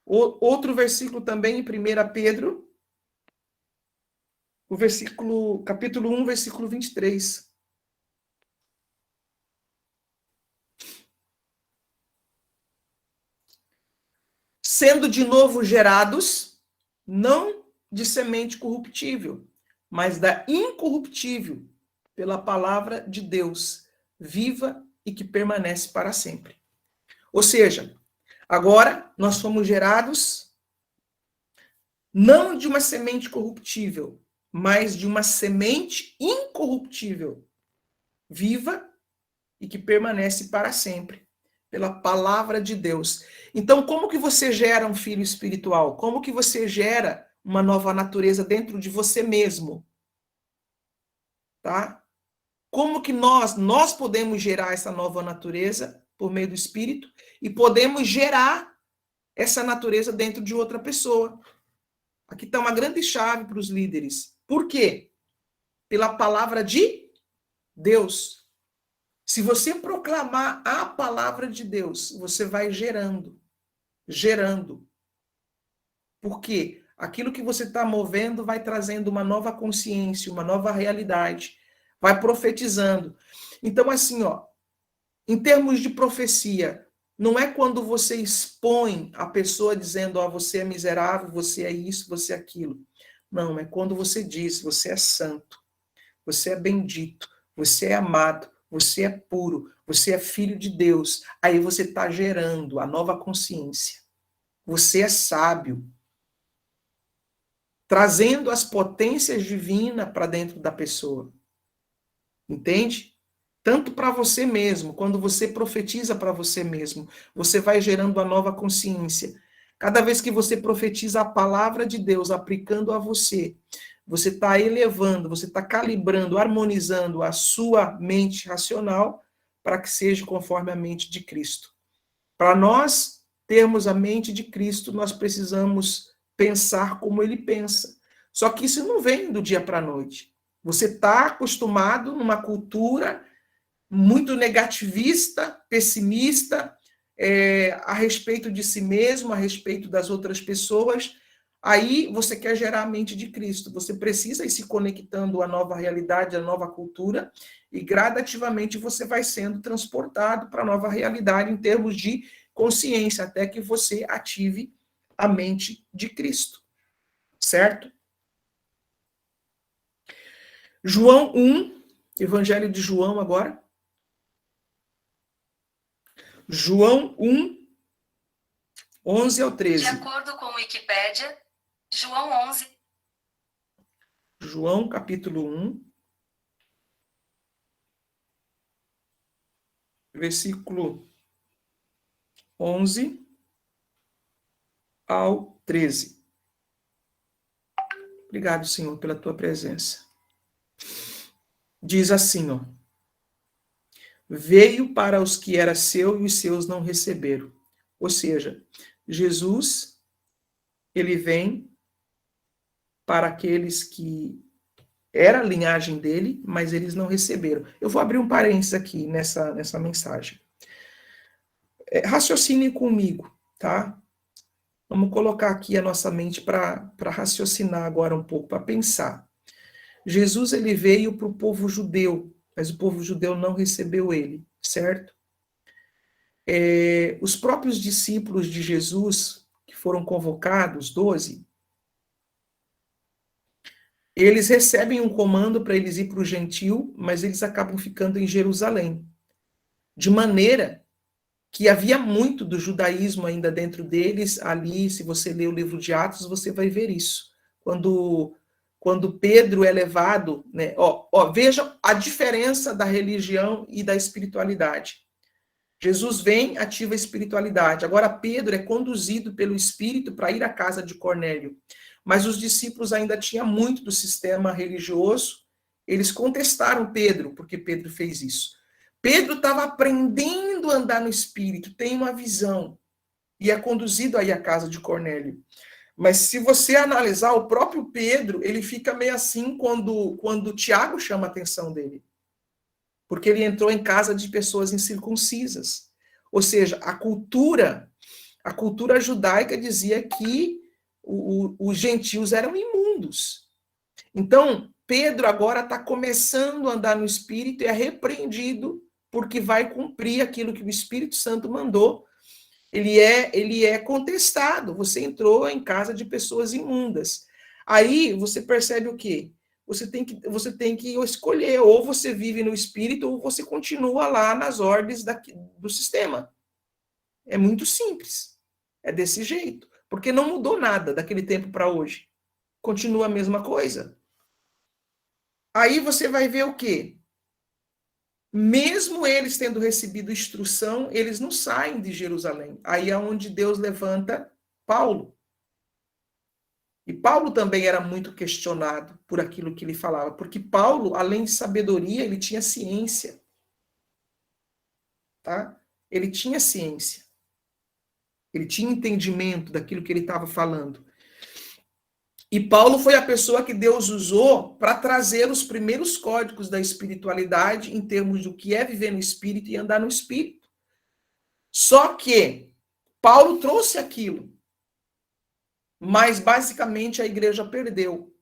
Outro versículo também, em 1 Pedro, capítulo 1, versículo 23. Sendo de novo gerados, não de semente corruptível, mas da incorruptível, pela palavra de Deus, viva e que permanece para sempre. Ou seja, agora nós fomos gerados não de uma semente corruptível, mas de uma semente incorruptível, viva e que permanece para sempre, pela palavra de Deus. Então, como que você gera um filho espiritual? Como que você gera uma nova natureza dentro de você mesmo? Tá? Como que nós podemos gerar essa nova natureza por meio do Espírito e podemos gerar essa natureza dentro de outra pessoa? Aqui está uma grande chave para os líderes. Por quê? Pela palavra de Deus. Se você proclamar a palavra de Deus, você vai gerando. Por quê? Aquilo que você está movendo vai trazendo uma nova consciência, uma nova realidade. Vai profetizando. Então, assim, ó, em termos de profecia, não é quando você expõe a pessoa dizendo, ó, você é miserável, você é isso, você é aquilo. Não, é quando você diz, você é santo, você é bendito, você é amado, você é puro, você é filho de Deus. Aí você está gerando a nova consciência. Você é sábio, trazendo as potências divinas para dentro da pessoa. Entende? Tanto para você mesmo, quando você profetiza para você mesmo, você vai gerando a nova consciência. Cada vez que você profetiza a palavra de Deus aplicando a você, você está elevando, você está calibrando, harmonizando a sua mente racional para que seja conforme a mente de Cristo. Para nós termos a mente de Cristo, nós precisamos pensar como ele pensa. Só que isso não vem do dia para a noite. Você está acostumado numa cultura muito negativista, pessimista, a respeito de si mesmo, a respeito das outras pessoas. Aí você quer gerar a mente de Cristo. Você precisa ir se conectando à nova realidade, à nova cultura, e gradativamente você vai sendo transportado para a nova realidade em termos de consciência, até que você ative a mente de Cristo. Certo? João 1, Evangelho de João agora. João 1, 11 ao 13. De acordo com a Wikipédia, João 11. João, capítulo 1, versículo 11 ao 13. Obrigado, Senhor, pela tua presença. Diz assim, ó. Veio para os que era seu e os seus não receberam. Ou seja, Jesus, ele vem para aqueles que era a linhagem dele, mas eles não receberam. Eu vou abrir um parênteses aqui nessa mensagem. Raciocinem comigo, tá? Vamos colocar aqui a nossa mente para raciocinar agora um pouco, para pensar. Jesus, ele veio para o povo judeu, mas o povo judeu não recebeu ele, certo? Os próprios discípulos de Jesus, que foram convocados, 12, eles recebem um comando para eles ir para o gentil, mas eles acabam ficando em Jerusalém. De maneira que havia muito do judaísmo ainda dentro deles, ali, se você ler o livro de Atos, você vai ver isso. Quando Pedro é levado, né? Veja a diferença da religião e da espiritualidade. Jesus vem, ativa a espiritualidade. Agora Pedro é conduzido pelo Espírito para ir à casa de Cornélio. Mas os discípulos ainda tinham muito do sistema religioso. Eles contestaram Pedro, porque Pedro fez isso. Pedro estava aprendendo a andar no Espírito, tem uma visão, e é conduzido aí à casa de Cornélio. Mas se você analisar o próprio Pedro, ele fica meio assim quando Tiago chama a atenção dele. Porque ele entrou em casa de pessoas incircuncisas. Ou seja, a cultura judaica dizia que os gentios eram imundos. Então, Pedro agora está começando a andar no Espírito e é repreendido porque vai cumprir aquilo que o Espírito Santo mandou. Ele é contestado. Você entrou em casa de pessoas imundas. Aí você percebe o quê? Você tem que escolher, ou você vive no Espírito, ou você continua lá nas ordens do sistema. É muito simples. É desse jeito. Porque não mudou nada daquele tempo para hoje. Continua a mesma coisa. Aí você vai ver o quê? Mesmo eles tendo recebido instrução, eles não saem de Jerusalém. Aí é onde Deus levanta Paulo. E Paulo também era muito questionado por aquilo que ele falava, porque Paulo, além de sabedoria, ele tinha ciência. Tá? Ele tinha ciência. Ele tinha entendimento daquilo que ele estava falando. E Paulo foi a pessoa que Deus usou para trazer os primeiros códigos da espiritualidade em termos do que é viver no Espírito e andar no Espírito. Só que Paulo trouxe aquilo, mas basicamente a igreja perdeu.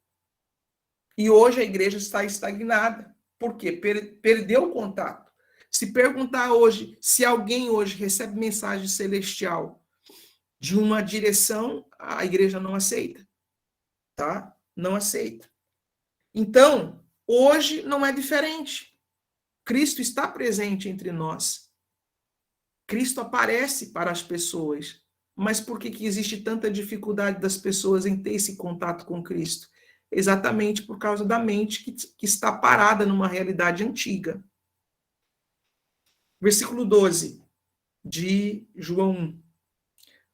E hoje a igreja está estagnada. Por quê? Perdeu o contato. Se perguntar hoje, se alguém hoje recebe mensagem celestial de uma direção, a igreja não aceita. Tá? Não aceita. Então, hoje não é diferente. Cristo está presente entre nós. Cristo aparece para as pessoas. Mas por que existe tanta dificuldade das pessoas em ter esse contato com Cristo? Exatamente por causa da mente que está parada numa realidade antiga. Versículo 12 de João 1.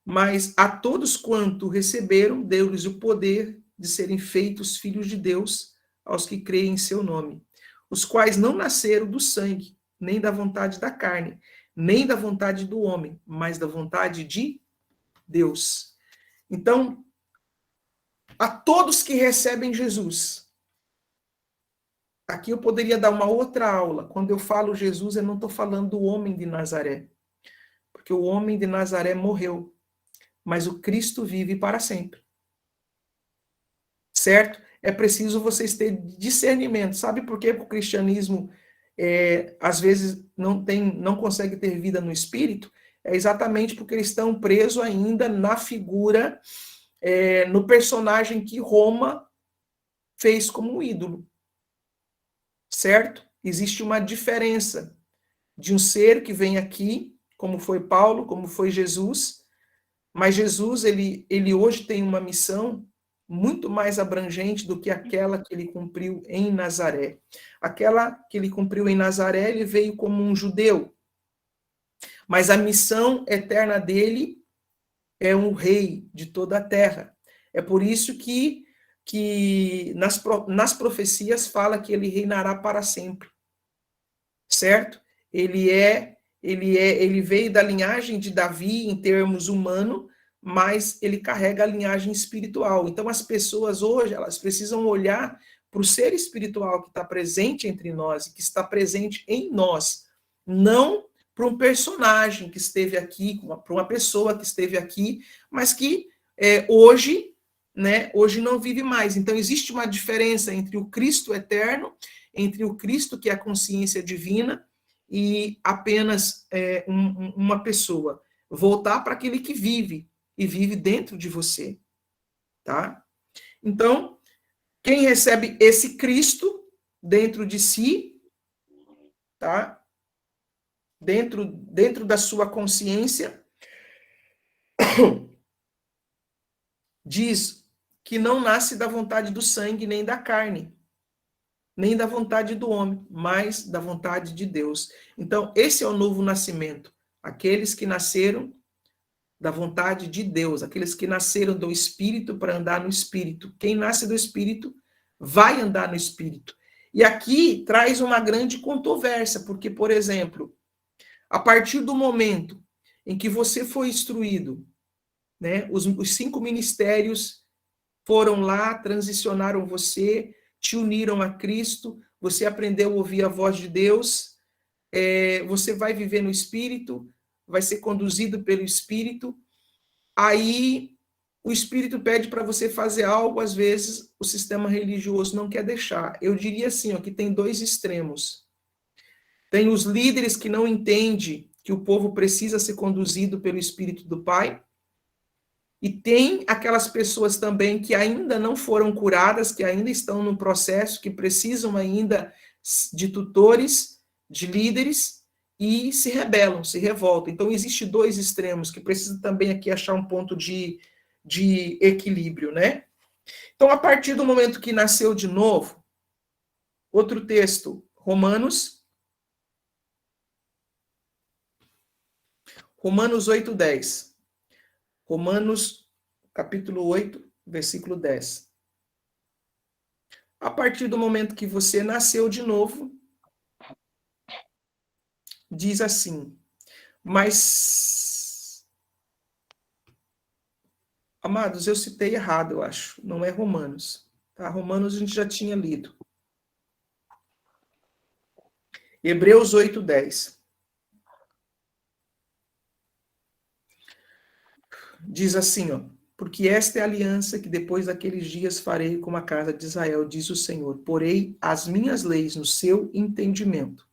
Mas a todos quanto receberam, deu-lhes o poder de serem feitos filhos de Deus, aos que creem em seu nome, os quais não nasceram do sangue, nem da vontade da carne, nem da vontade do homem, mas da vontade de Deus. Então, a todos que recebem Jesus, aqui eu poderia dar uma outra aula. Quando eu falo Jesus, eu não estou falando do homem de Nazaré, porque o homem de Nazaré morreu, mas o Cristo vive para sempre. Certo? É preciso vocês terem discernimento. Sabe por que o cristianismo às vezes não consegue ter vida no espírito? É exatamente porque eles estão presos ainda na figura, no personagem que Roma fez como um ídolo. Certo? Existe uma diferença de um ser que vem aqui, como foi Paulo, como foi Jesus, mas Jesus, ele hoje tem uma missão muito mais abrangente do que aquela que ele cumpriu em Nazaré. Aquela que ele cumpriu em Nazaré, ele veio como um judeu, mas a missão eterna dele é um rei de toda a terra. É por isso que nas profecias fala que ele reinará para sempre. Certo? Ele veio da linhagem de Davi em termos humanos, mas ele carrega a linhagem espiritual. Então, as pessoas hoje, elas precisam olhar para o ser espiritual que está presente entre nós e que está presente em nós, não para um personagem que esteve aqui, para uma pessoa que esteve aqui, mas que hoje não vive mais. Então, existe uma diferença entre o Cristo eterno, entre o Cristo que é a consciência divina, e apenas uma pessoa. Voltar para aquele que vive, e vive dentro de você. Tá? Então, quem recebe esse Cristo dentro de si, tá? Dentro da sua consciência, diz que não nasce da vontade do sangue nem da carne, nem da vontade do homem, mas da vontade de Deus. Então, esse é o novo nascimento. Aqueles que nasceram da vontade de Deus, aqueles que nasceram do Espírito para andar no Espírito. Quem nasce do Espírito vai andar no Espírito. E aqui traz uma grande controvérsia, porque, por exemplo, a partir do momento em que você foi instruído, né, os 5 ministérios foram lá, transicionaram você, te uniram a Cristo, você aprendeu a ouvir a voz de Deus, você vai viver no Espírito, vai ser conduzido pelo Espírito, aí o Espírito pede para você fazer algo, às vezes o sistema religioso não quer deixar. Eu diria assim, ó, que tem 2 extremos. Tem os líderes que não entendem que o povo precisa ser conduzido pelo Espírito do Pai, e tem aquelas pessoas também que ainda não foram curadas, que ainda estão no processo, que precisam ainda de tutores, de líderes, e se rebelam, se revoltam. Então, existe 2 extremos, que precisam também aqui achar um ponto de equilíbrio, né? Então, a partir do momento que nasceu de novo, outro texto, Romanos 8:10. Romanos, capítulo 8, versículo 10. A partir do momento que você nasceu de novo, diz assim, mas, amados, eu citei errado, eu acho, não é Romanos. Tá? Romanos a gente já tinha lido. Hebreus 8:10. Diz assim, ó, porque esta é a aliança que depois daqueles dias farei com a casa de Israel, diz o Senhor. Porei as minhas leis no seu entendimento,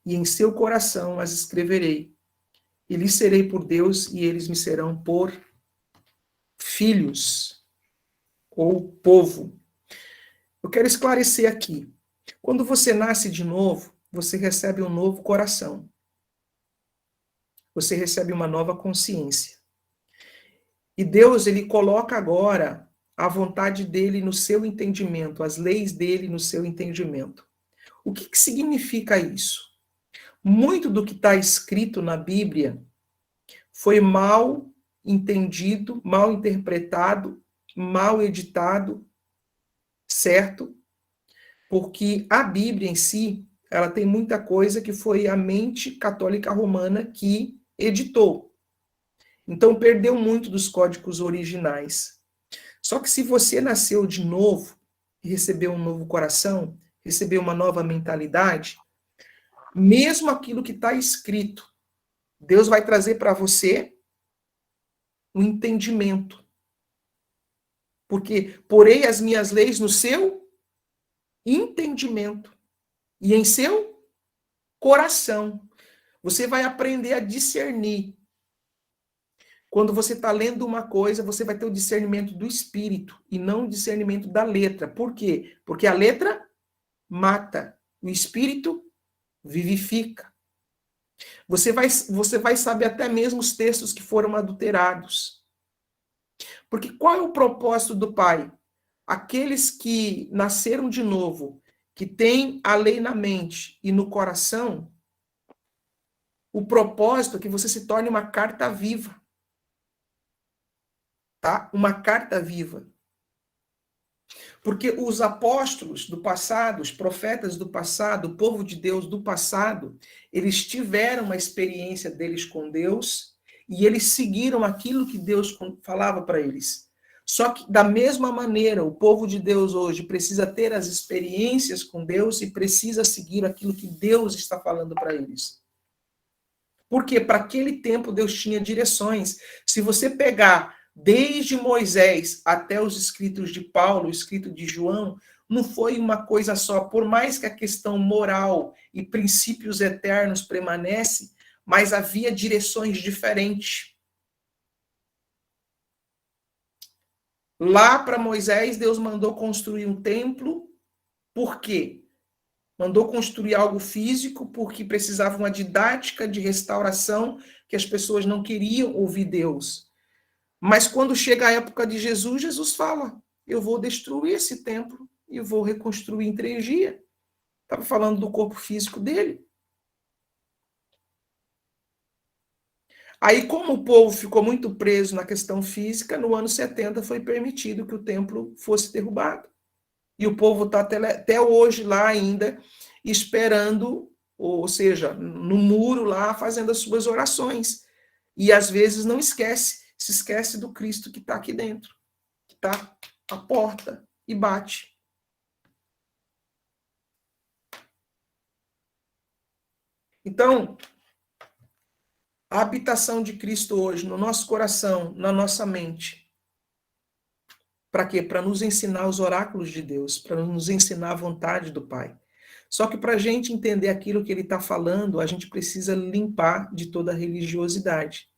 e em seu coração as escreverei. E lhes serei por Deus, e eles me serão por filhos, ou povo. Eu quero esclarecer aqui. Quando você nasce de novo, você recebe um novo coração. Você recebe uma nova consciência. E Deus, ele coloca agora a vontade dele no seu entendimento, as leis dele no seu entendimento. O que significa isso? Muito do que está escrito na Bíblia foi mal entendido, mal interpretado, mal editado, certo? Porque a Bíblia em si, ela tem muita coisa que foi a mente católica romana que editou. Então perdeu muito dos códigos originais. Só que se você nasceu de novo, recebeu um novo coração, recebeu uma nova mentalidade, mesmo aquilo que está escrito, Deus vai trazer para você um entendimento. Porque porei as minhas leis no seu entendimento e em seu coração. Você vai aprender a discernir. Quando você está lendo uma coisa, você vai ter o discernimento do espírito e não o discernimento da letra. Por quê? Porque a letra mata, o espírito vivifica. Você vai saber até mesmo os textos que foram adulterados. Porque qual é o propósito do Pai? Aqueles que nasceram de novo, que têm a lei na mente e no coração, o propósito é que você se torne uma carta viva. Tá? Uma carta viva. Porque os apóstolos do passado, os profetas do passado, o povo de Deus do passado, eles tiveram uma experiência deles com Deus e eles seguiram aquilo que Deus falava para eles. Só que, da mesma maneira, o povo de Deus hoje precisa ter as experiências com Deus e precisa seguir aquilo que Deus está falando para eles. Porque para aquele tempo Deus tinha direções. Se você pegar desde Moisés até os escritos de Paulo, o escrito de João, não foi uma coisa só. Por mais que a questão moral e princípios eternos permanece, mas havia direções diferentes. Lá para Moisés, Deus mandou construir um templo. Por quê? Mandou construir algo físico porque precisava uma didática de restauração que as pessoas não queriam ouvir Deus. Mas quando chega a época de Jesus, Jesus fala, eu vou destruir esse templo e vou reconstruir em 3 dias. Estava falando do corpo físico dele. Aí, como o povo ficou muito preso na questão física, no ano 70 foi permitido que o templo fosse derrubado. E o povo está até hoje lá ainda, esperando, ou seja, no muro lá, fazendo as suas orações. E às vezes não esquece, se esquece do Cristo que está aqui dentro, que está à porta e bate. Então, a habitação de Cristo hoje no nosso coração, na nossa mente, para quê? Para nos ensinar os oráculos de Deus, para nos ensinar a vontade do Pai. Só que para a gente entender aquilo que ele está falando, a gente precisa limpar de toda a religiosidade.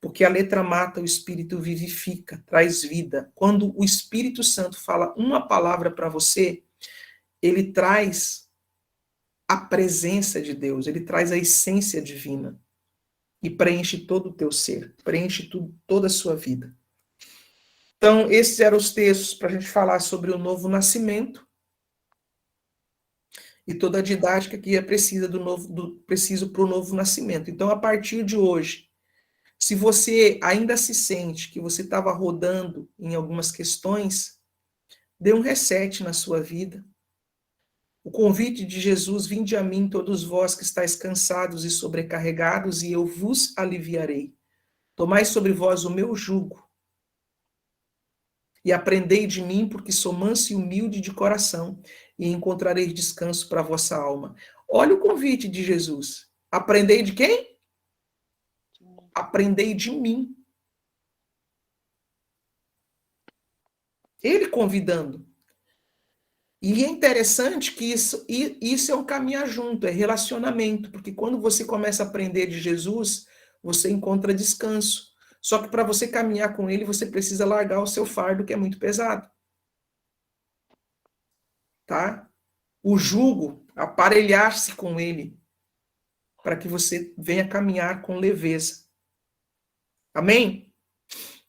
Porque a letra mata, o Espírito vivifica, traz vida. Quando o Espírito Santo fala uma palavra para você, ele traz a presença de Deus, ele traz a essência divina e preenche todo o teu ser, preenche toda a sua vida. Então, esses eram os textos para a gente falar sobre o novo nascimento e toda a didática que é precisa preciso para o novo nascimento. Então, a partir de hoje, se você ainda se sente que você estava rodando em algumas questões, dê um reset na sua vida. O convite de Jesus, vinde a mim todos vós que estáis cansados e sobrecarregados, e eu vos aliviarei. Tomai sobre vós o meu jugo, e aprendei de mim, porque sou manso e humilde de coração, e encontrareis descanso para a vossa alma. Olha o convite de Jesus. Aprendei de quem? Aprendei de mim. Ele convidando. E é interessante que isso é um caminhar junto, é relacionamento, porque quando você começa a aprender de Jesus, você encontra descanso. Só que para você caminhar com ele, você precisa largar o seu fardo, que é muito pesado. Tá? o jugo, aparelhar-se com ele, para que você venha caminhar com leveza. Amém?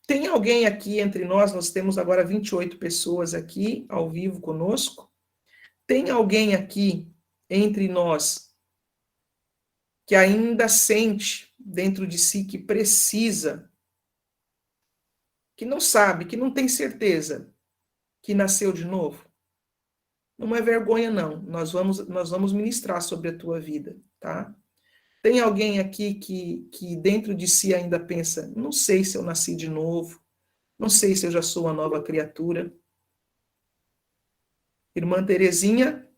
Tem alguém aqui entre nós temos agora 28 pessoas aqui ao vivo conosco. Tem alguém aqui entre nós que ainda sente dentro de si que precisa, que não sabe, que não tem certeza que nasceu de novo? Não é vergonha, não. Nós vamos ministrar sobre a tua vida, tá? Tem alguém aqui que dentro de si ainda pensa, não sei se eu nasci de novo, não sei se eu já sou uma nova criatura. Irmã Terezinha,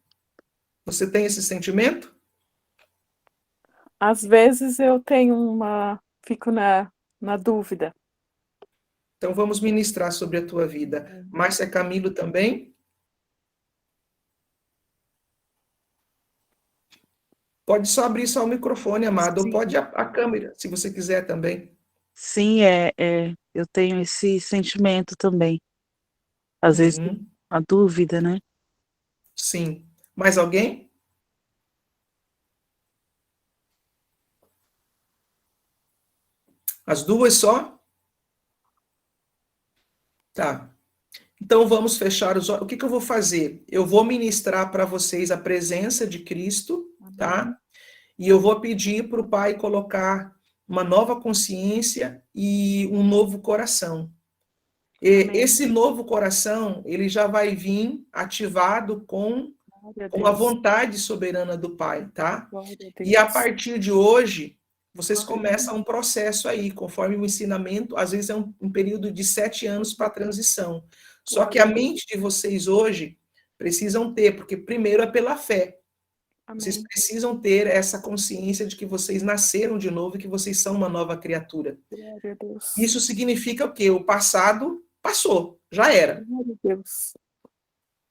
você tem esse sentimento? Às vezes eu fico na dúvida. Então vamos ministrar sobre a tua vida. Márcia Camilo também? Pode só abrir só o microfone, amado, ou pode a câmera, se você quiser também. Sim, eu tenho esse sentimento também. Às vezes, a dúvida, né? Sim. Mais alguém? As duas só? Tá. Então vamos fechar os olhos. O que eu vou fazer? Eu vou ministrar para vocês a presença de Cristo, tá? E eu vou pedir para o Pai colocar uma nova consciência e um novo coração. E esse novo coração, ele já vai vir ativado com a vontade soberana do Pai, tá? E a partir de hoje, vocês começam um processo aí, conforme o ensinamento, às vezes é um período de 7 anos para a transição. Só que a mente de vocês hoje precisam ter, porque primeiro é pela fé. Vocês precisam ter essa consciência de que vocês nasceram de novo e que vocês são uma nova criatura. Isso significa o quê? O passado passou, já era.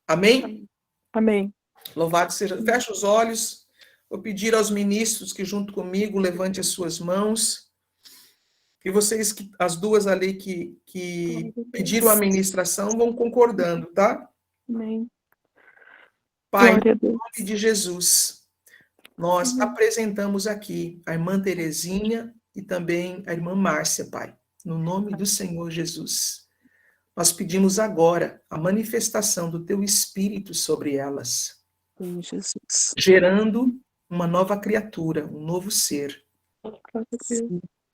Amém? Amém. Louvado seja. Fecha os olhos. Vou pedir aos ministros que junto comigo levante as suas mãos. E vocês, as duas ali que pediram a ministração, vão concordando, tá? Amém. Pai, em nome de Jesus, nós apresentamos aqui a irmã Terezinha e também a irmã Márcia, Pai, no nome do Senhor Jesus. Nós pedimos agora a manifestação do teu Espírito sobre elas, Jesus. gerando uma nova criatura, um novo ser.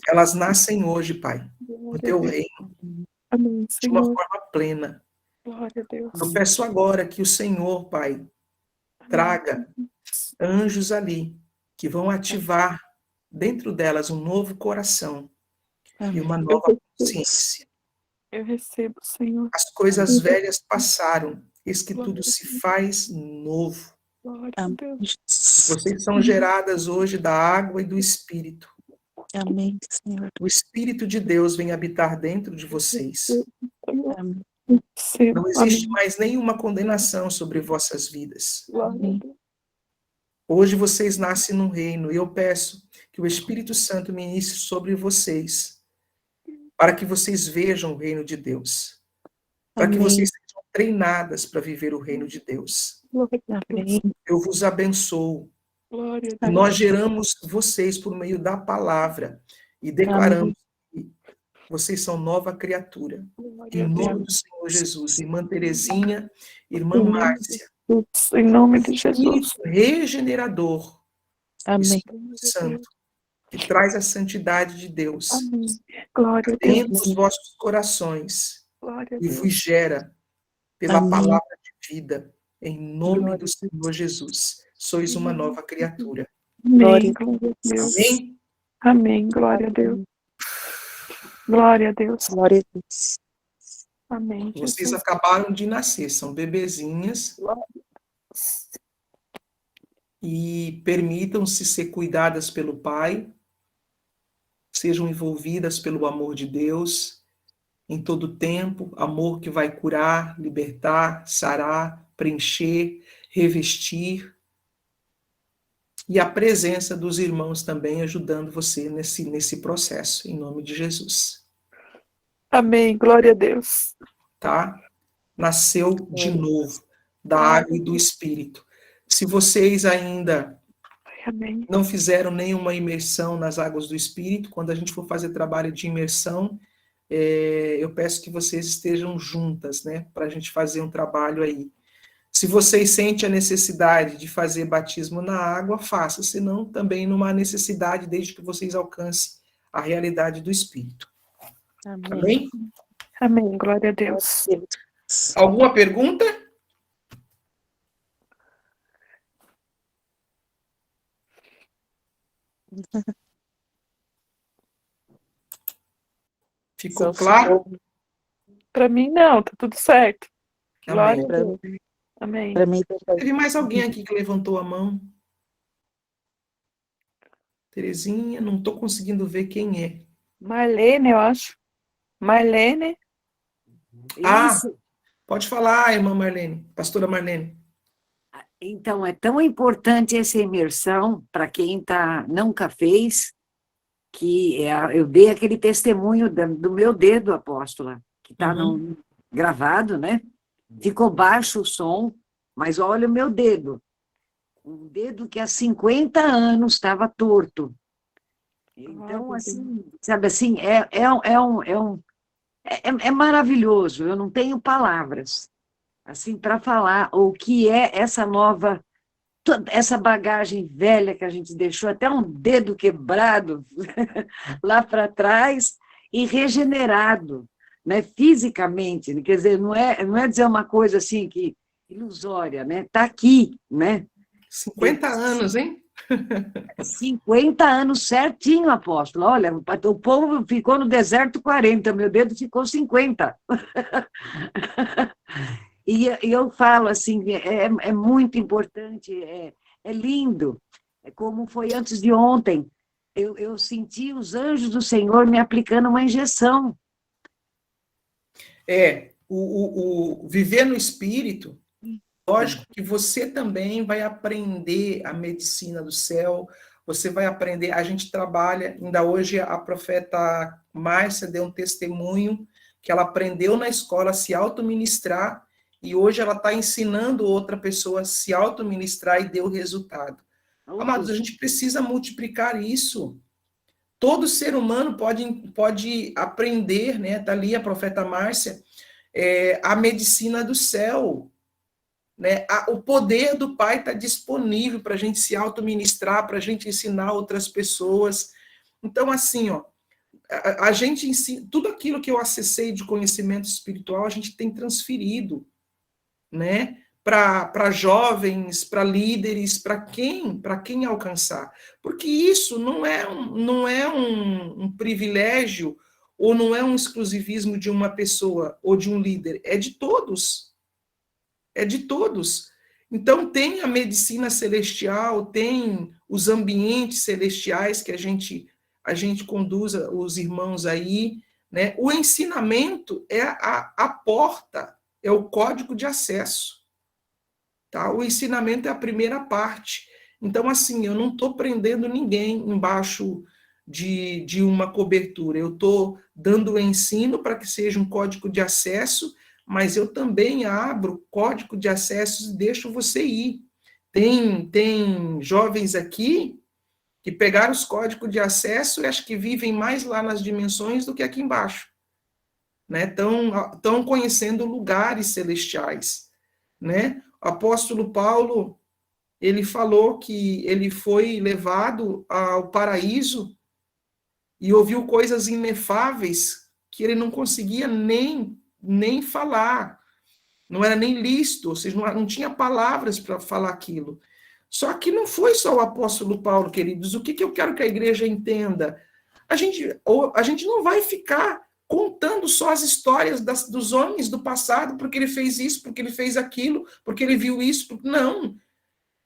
Elas nascem hoje, Pai, no teu reino, de uma forma plena. Eu peço agora que o Senhor, Pai, traga anjos ali, que vão ativar dentro delas um novo coração e uma nova consciência. Eu recebo, Senhor. As coisas velhas passaram, eis que tudo se faz novo. Vocês são geradas hoje da água e do Espírito. Amém, Senhor. O Espírito de Deus vem habitar dentro de vocês. Amém. Não existe mais nenhuma condenação sobre vossas vidas. Hoje vocês nascem num reino e eu peço que o Espírito Santo ministre sobre vocês, para que vocês vejam o reino de Deus, para que vocês sejam treinadas para viver o reino de Deus. Amém. Eu vos abençoo. E nós geramos vocês por meio da palavra e declaramos que vocês são nova criatura. Em nome do Senhor Jesus, irmã Terezinha, irmã Márcia. Em nome de Jesus. Espírito regenerador. Amém. Espírito Santo, que traz a santidade de Deus Glória a dentro Deus. dos vossos corações Glória a e Deus. vos gera pela Amém. palavra de vida. Em nome do Senhor Jesus, sois uma nova criatura. Amém. Glória a Deus. Amém? Amém. Glória a Deus. Glória a Deus. Glória a Deus. Amém. Vocês acabaram de nascer, são bebezinhas. E permitam-se ser cuidadas pelo Pai, sejam envolvidas pelo amor de Deus, em todo tempo, amor que vai curar, libertar, sarar, preencher, revestir, e a presença dos irmãos também ajudando você nesse processo, em nome de Jesus. Amém. Glória a Deus. Tá? Nasceu de novo, da água e do Espírito. Se vocês ainda Amém. não fizeram nenhuma imersão nas águas do Espírito, quando a gente for fazer trabalho de imersão, eu peço que vocês estejam juntas, né, para a gente fazer um trabalho aí. Se vocês sentem a necessidade de fazer batismo na água, faça, senão também não há necessidade, desde que vocês alcancem a realidade do Espírito. Amém. Amém? Amém. Glória a Deus. Alguma pergunta? Ficou claro? Para mim, não, tá tudo certo. Glória Amém. a Deus. Amém. Para mim, Teve mais alguém aqui que levantou a mão? Terezinha, não estou conseguindo ver quem é. Marlene, eu acho. Marlene. Ah, pode falar, irmã Marlene, pastora Marlene. Então, é tão importante essa imersão para quem nunca fez, que eu dei aquele testemunho do meu dedo, apóstola, que está gravado, né? Ficou baixo o som, mas olha o meu dedo. Um dedo que há 50 anos estava torto. Então, assim, sabe assim, é maravilhoso, eu não tenho palavras assim para falar o que é essa nova, essa bagagem velha que a gente deixou, até um dedo quebrado lá para trás e regenerado, né, fisicamente, quer dizer, não é dizer uma coisa assim que ilusória, né? Tá aqui, né? 50 anos, hein? 50 anos certinho, apóstolo. Olha, o povo ficou no deserto 40, meu dedo ficou 50. E eu falo assim, é muito importante, é lindo. É como foi antes de ontem. Eu senti os anjos do Senhor me aplicando uma injeção. O viver no Espírito, lógico que você também vai aprender a medicina do céu, você vai aprender, a gente trabalha, ainda hoje a profeta Márcia deu um testemunho que ela aprendeu na escola a se autoministrar e hoje ela está ensinando outra pessoa a se autoministrar e deu resultado. Amados, a gente precisa multiplicar isso. Todo ser humano pode aprender, né? Está ali a profeta Márcia, a medicina do céu. Né? O poder do Pai está disponível para a gente se autoministrar, para a gente ensinar outras pessoas. Então, assim, ó, a gente ensina, tudo aquilo que eu acessei de conhecimento espiritual, a gente tem transferido, né? Para jovens, para líderes, para quem alcançar. Porque isso não é um privilégio ou não é um exclusivismo de uma pessoa ou de um líder, é de todos. É de todos. Então, tem a medicina celestial, tem os ambientes celestiais que a gente conduz os irmãos aí, né? O ensinamento é a porta, é o código de acesso. Tá? O ensinamento é a primeira parte. Então, assim, eu não estou prendendo ninguém embaixo de uma cobertura. Eu estou dando o ensino para que seja um código de acesso, mas eu também abro código de acesso e deixo você ir. Tem jovens aqui que pegaram os códigos de acesso e acho que vivem mais lá nas dimensões do que aqui embaixo. Né? Estão conhecendo lugares celestiais. Né? O apóstolo Paulo, ele falou que ele foi levado ao paraíso e ouviu coisas inefáveis que ele não conseguia nem falar, não era nem lícito, ou seja, não tinha palavras para falar aquilo. Só que não foi só o apóstolo Paulo, queridos. O que eu quero que a igreja entenda? A gente não vai ficar contando só as histórias dos homens do passado, porque ele fez isso, porque ele fez aquilo, porque ele viu isso. Não.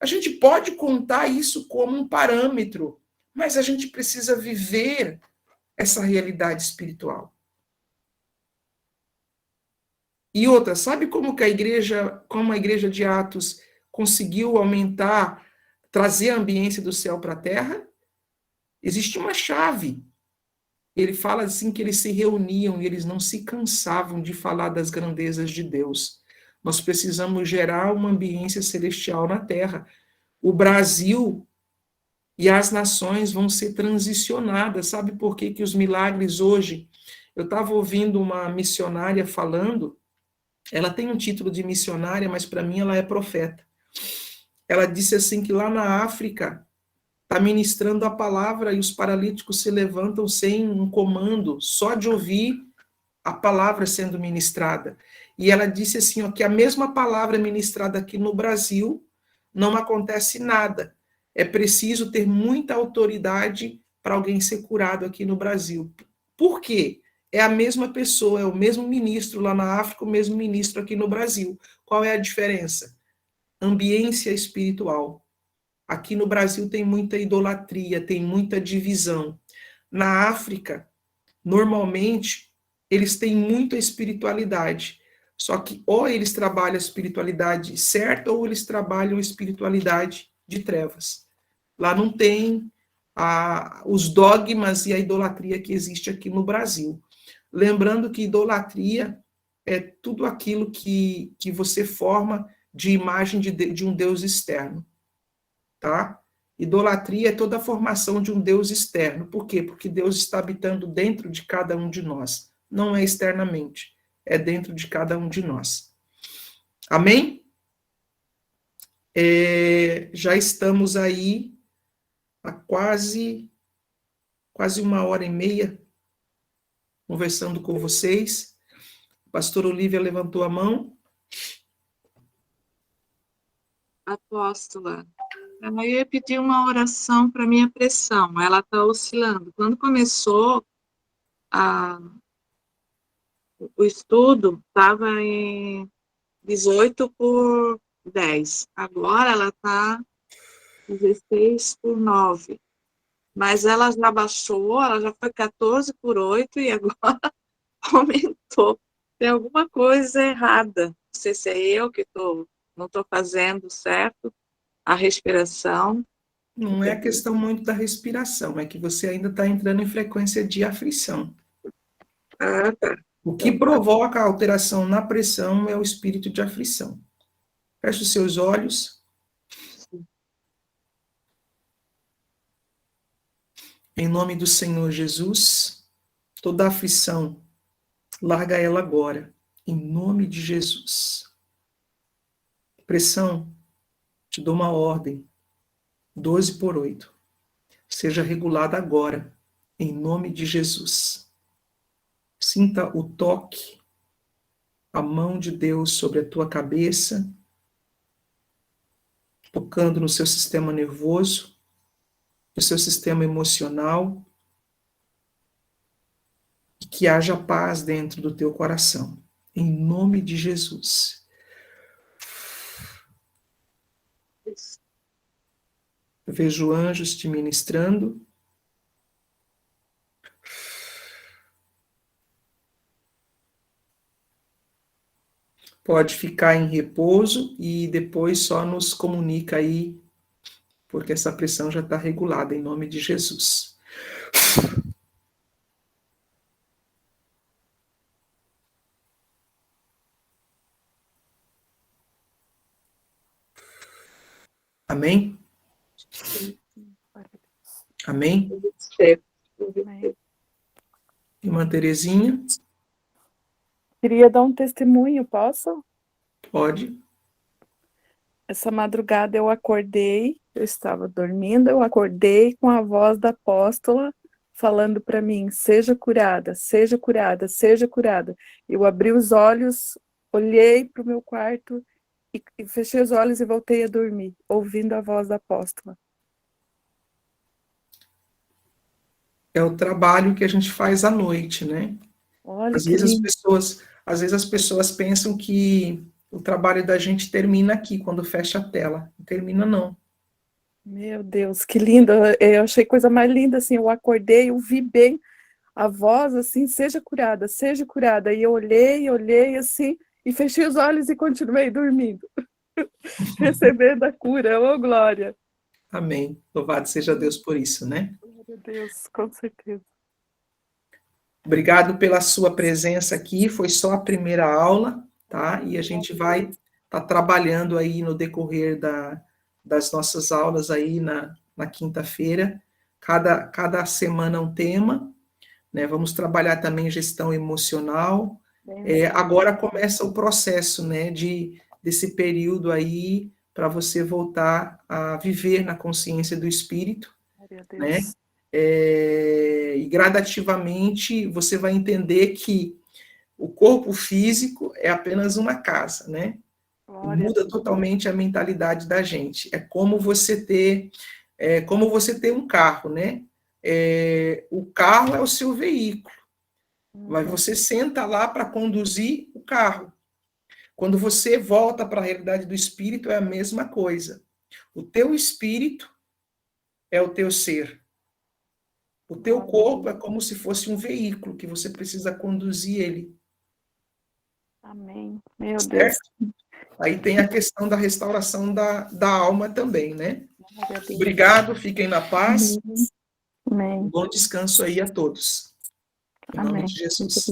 A gente pode contar isso como um parâmetro, mas a gente precisa viver essa realidade espiritual. E outra, sabe como a igreja de Atos conseguiu aumentar, trazer a ambiência do céu para a terra? Existe uma chave. Ele fala assim que eles se reuniam e eles não se cansavam de falar das grandezas de Deus. Nós precisamos gerar uma ambiência celestial na Terra. O Brasil e as nações vão ser transicionadas. Sabe por que os milagres hoje... Eu estava ouvindo uma missionária falando, ela tem um título de missionária, mas para mim ela é profeta. Ela disse assim que lá na África está ministrando a palavra e os paralíticos se levantam sem um comando, só de ouvir a palavra sendo ministrada. E ela disse assim, ó, que a mesma palavra ministrada aqui no Brasil não acontece nada. É preciso ter muita autoridade para alguém ser curado aqui no Brasil. Por quê? É a mesma pessoa, é o mesmo ministro lá na África, o mesmo ministro aqui no Brasil. Qual é a diferença? Ambiência espiritual. Aqui no Brasil tem muita idolatria, tem muita divisão. Na África, normalmente, eles têm muita espiritualidade. Só que ou eles trabalham a espiritualidade certa ou eles trabalham a espiritualidade de trevas. Lá não tem os dogmas e a idolatria que existe aqui no Brasil. Lembrando que idolatria é tudo aquilo que você forma de imagem de um Deus externo. Tá? Idolatria é toda a formação de um Deus externo. Por quê? Porque Deus está habitando dentro de cada um de nós. Não é externamente, é dentro de cada um de nós. Amém? Já estamos aí há quase 1h30 conversando com vocês. A pastora Olívia levantou a mão. Apóstola, eu ia pedir uma oração para minha pressão, ela está oscilando. Quando começou o estudo, estava em 18/10, agora ela está 16/9, mas ela já baixou, ela já foi 14/8 e agora aumentou. Tem alguma coisa errada, não sei se é eu que não estou fazendo certo a respiração. Não é a questão muito da respiração, é que você ainda está entrando em frequência de aflição. Ah, tá. O que provoca a alteração na pressão é o espírito de aflição. Feche os seus olhos. Em nome do Senhor Jesus, toda aflição, larga ela agora, em nome de Jesus. Pressão, te dou uma ordem, 12/8. Seja regulada agora, em nome de Jesus. Sinta o toque, a mão de Deus sobre a tua cabeça, tocando no seu sistema nervoso, no seu sistema emocional, e que haja paz dentro do teu coração, em nome de Jesus. Eu vejo anjos te ministrando. Pode ficar em repouso e depois só nos comunica aí, porque essa pressão já está regulada, em nome de Jesus. Amém? Amém? Irmã Terezinha? Queria dar um testemunho, posso? Pode. Essa madrugada eu acordei, eu estava dormindo, eu acordei com a voz da apóstola falando para mim, seja curada, seja curada, seja curada. Eu abri os olhos, olhei para o meu quarto e fechei os olhos e voltei a dormir, ouvindo a voz da apóstola. É o trabalho que a gente faz à noite, né? Olha, Às vezes as pessoas pensam que o trabalho da gente termina aqui, quando fecha a tela. Não termina, não. Meu Deus, que lindo. Eu achei coisa mais linda, assim, eu acordei, eu vi bem a voz, assim, seja curada, seja curada. E eu olhei, assim, e fechei os olhos e continuei dormindo. Recebendo a cura, ô glória. Amém. Louvado seja Deus por isso, né? Glória a Deus, com certeza. Obrigado pela sua presença aqui, foi só a primeira aula, tá? E a gente vai estar trabalhando aí no decorrer das nossas aulas aí na quinta-feira, cada semana um tema, né? Vamos trabalhar também gestão emocional. Agora começa o processo, né, desse período aí para você voltar a viver na consciência do espírito, né? E gradativamente você vai entender que o corpo físico é apenas uma casa, né? Muda totalmente a mentalidade da gente. É como você ter um carro, né? O carro é o seu veículo, mas você senta lá para conduzir o carro. Quando você volta para a realidade do espírito, é a mesma coisa. O teu espírito é o teu ser. O teu corpo é como se fosse um veículo que você precisa conduzir ele. Amém. Meu Certo? Deus. Aí tem a questão da restauração da alma também, né? Obrigado, fiquem na paz. Amém. Bom descanso aí a todos. Em nome Amém. de Jesus.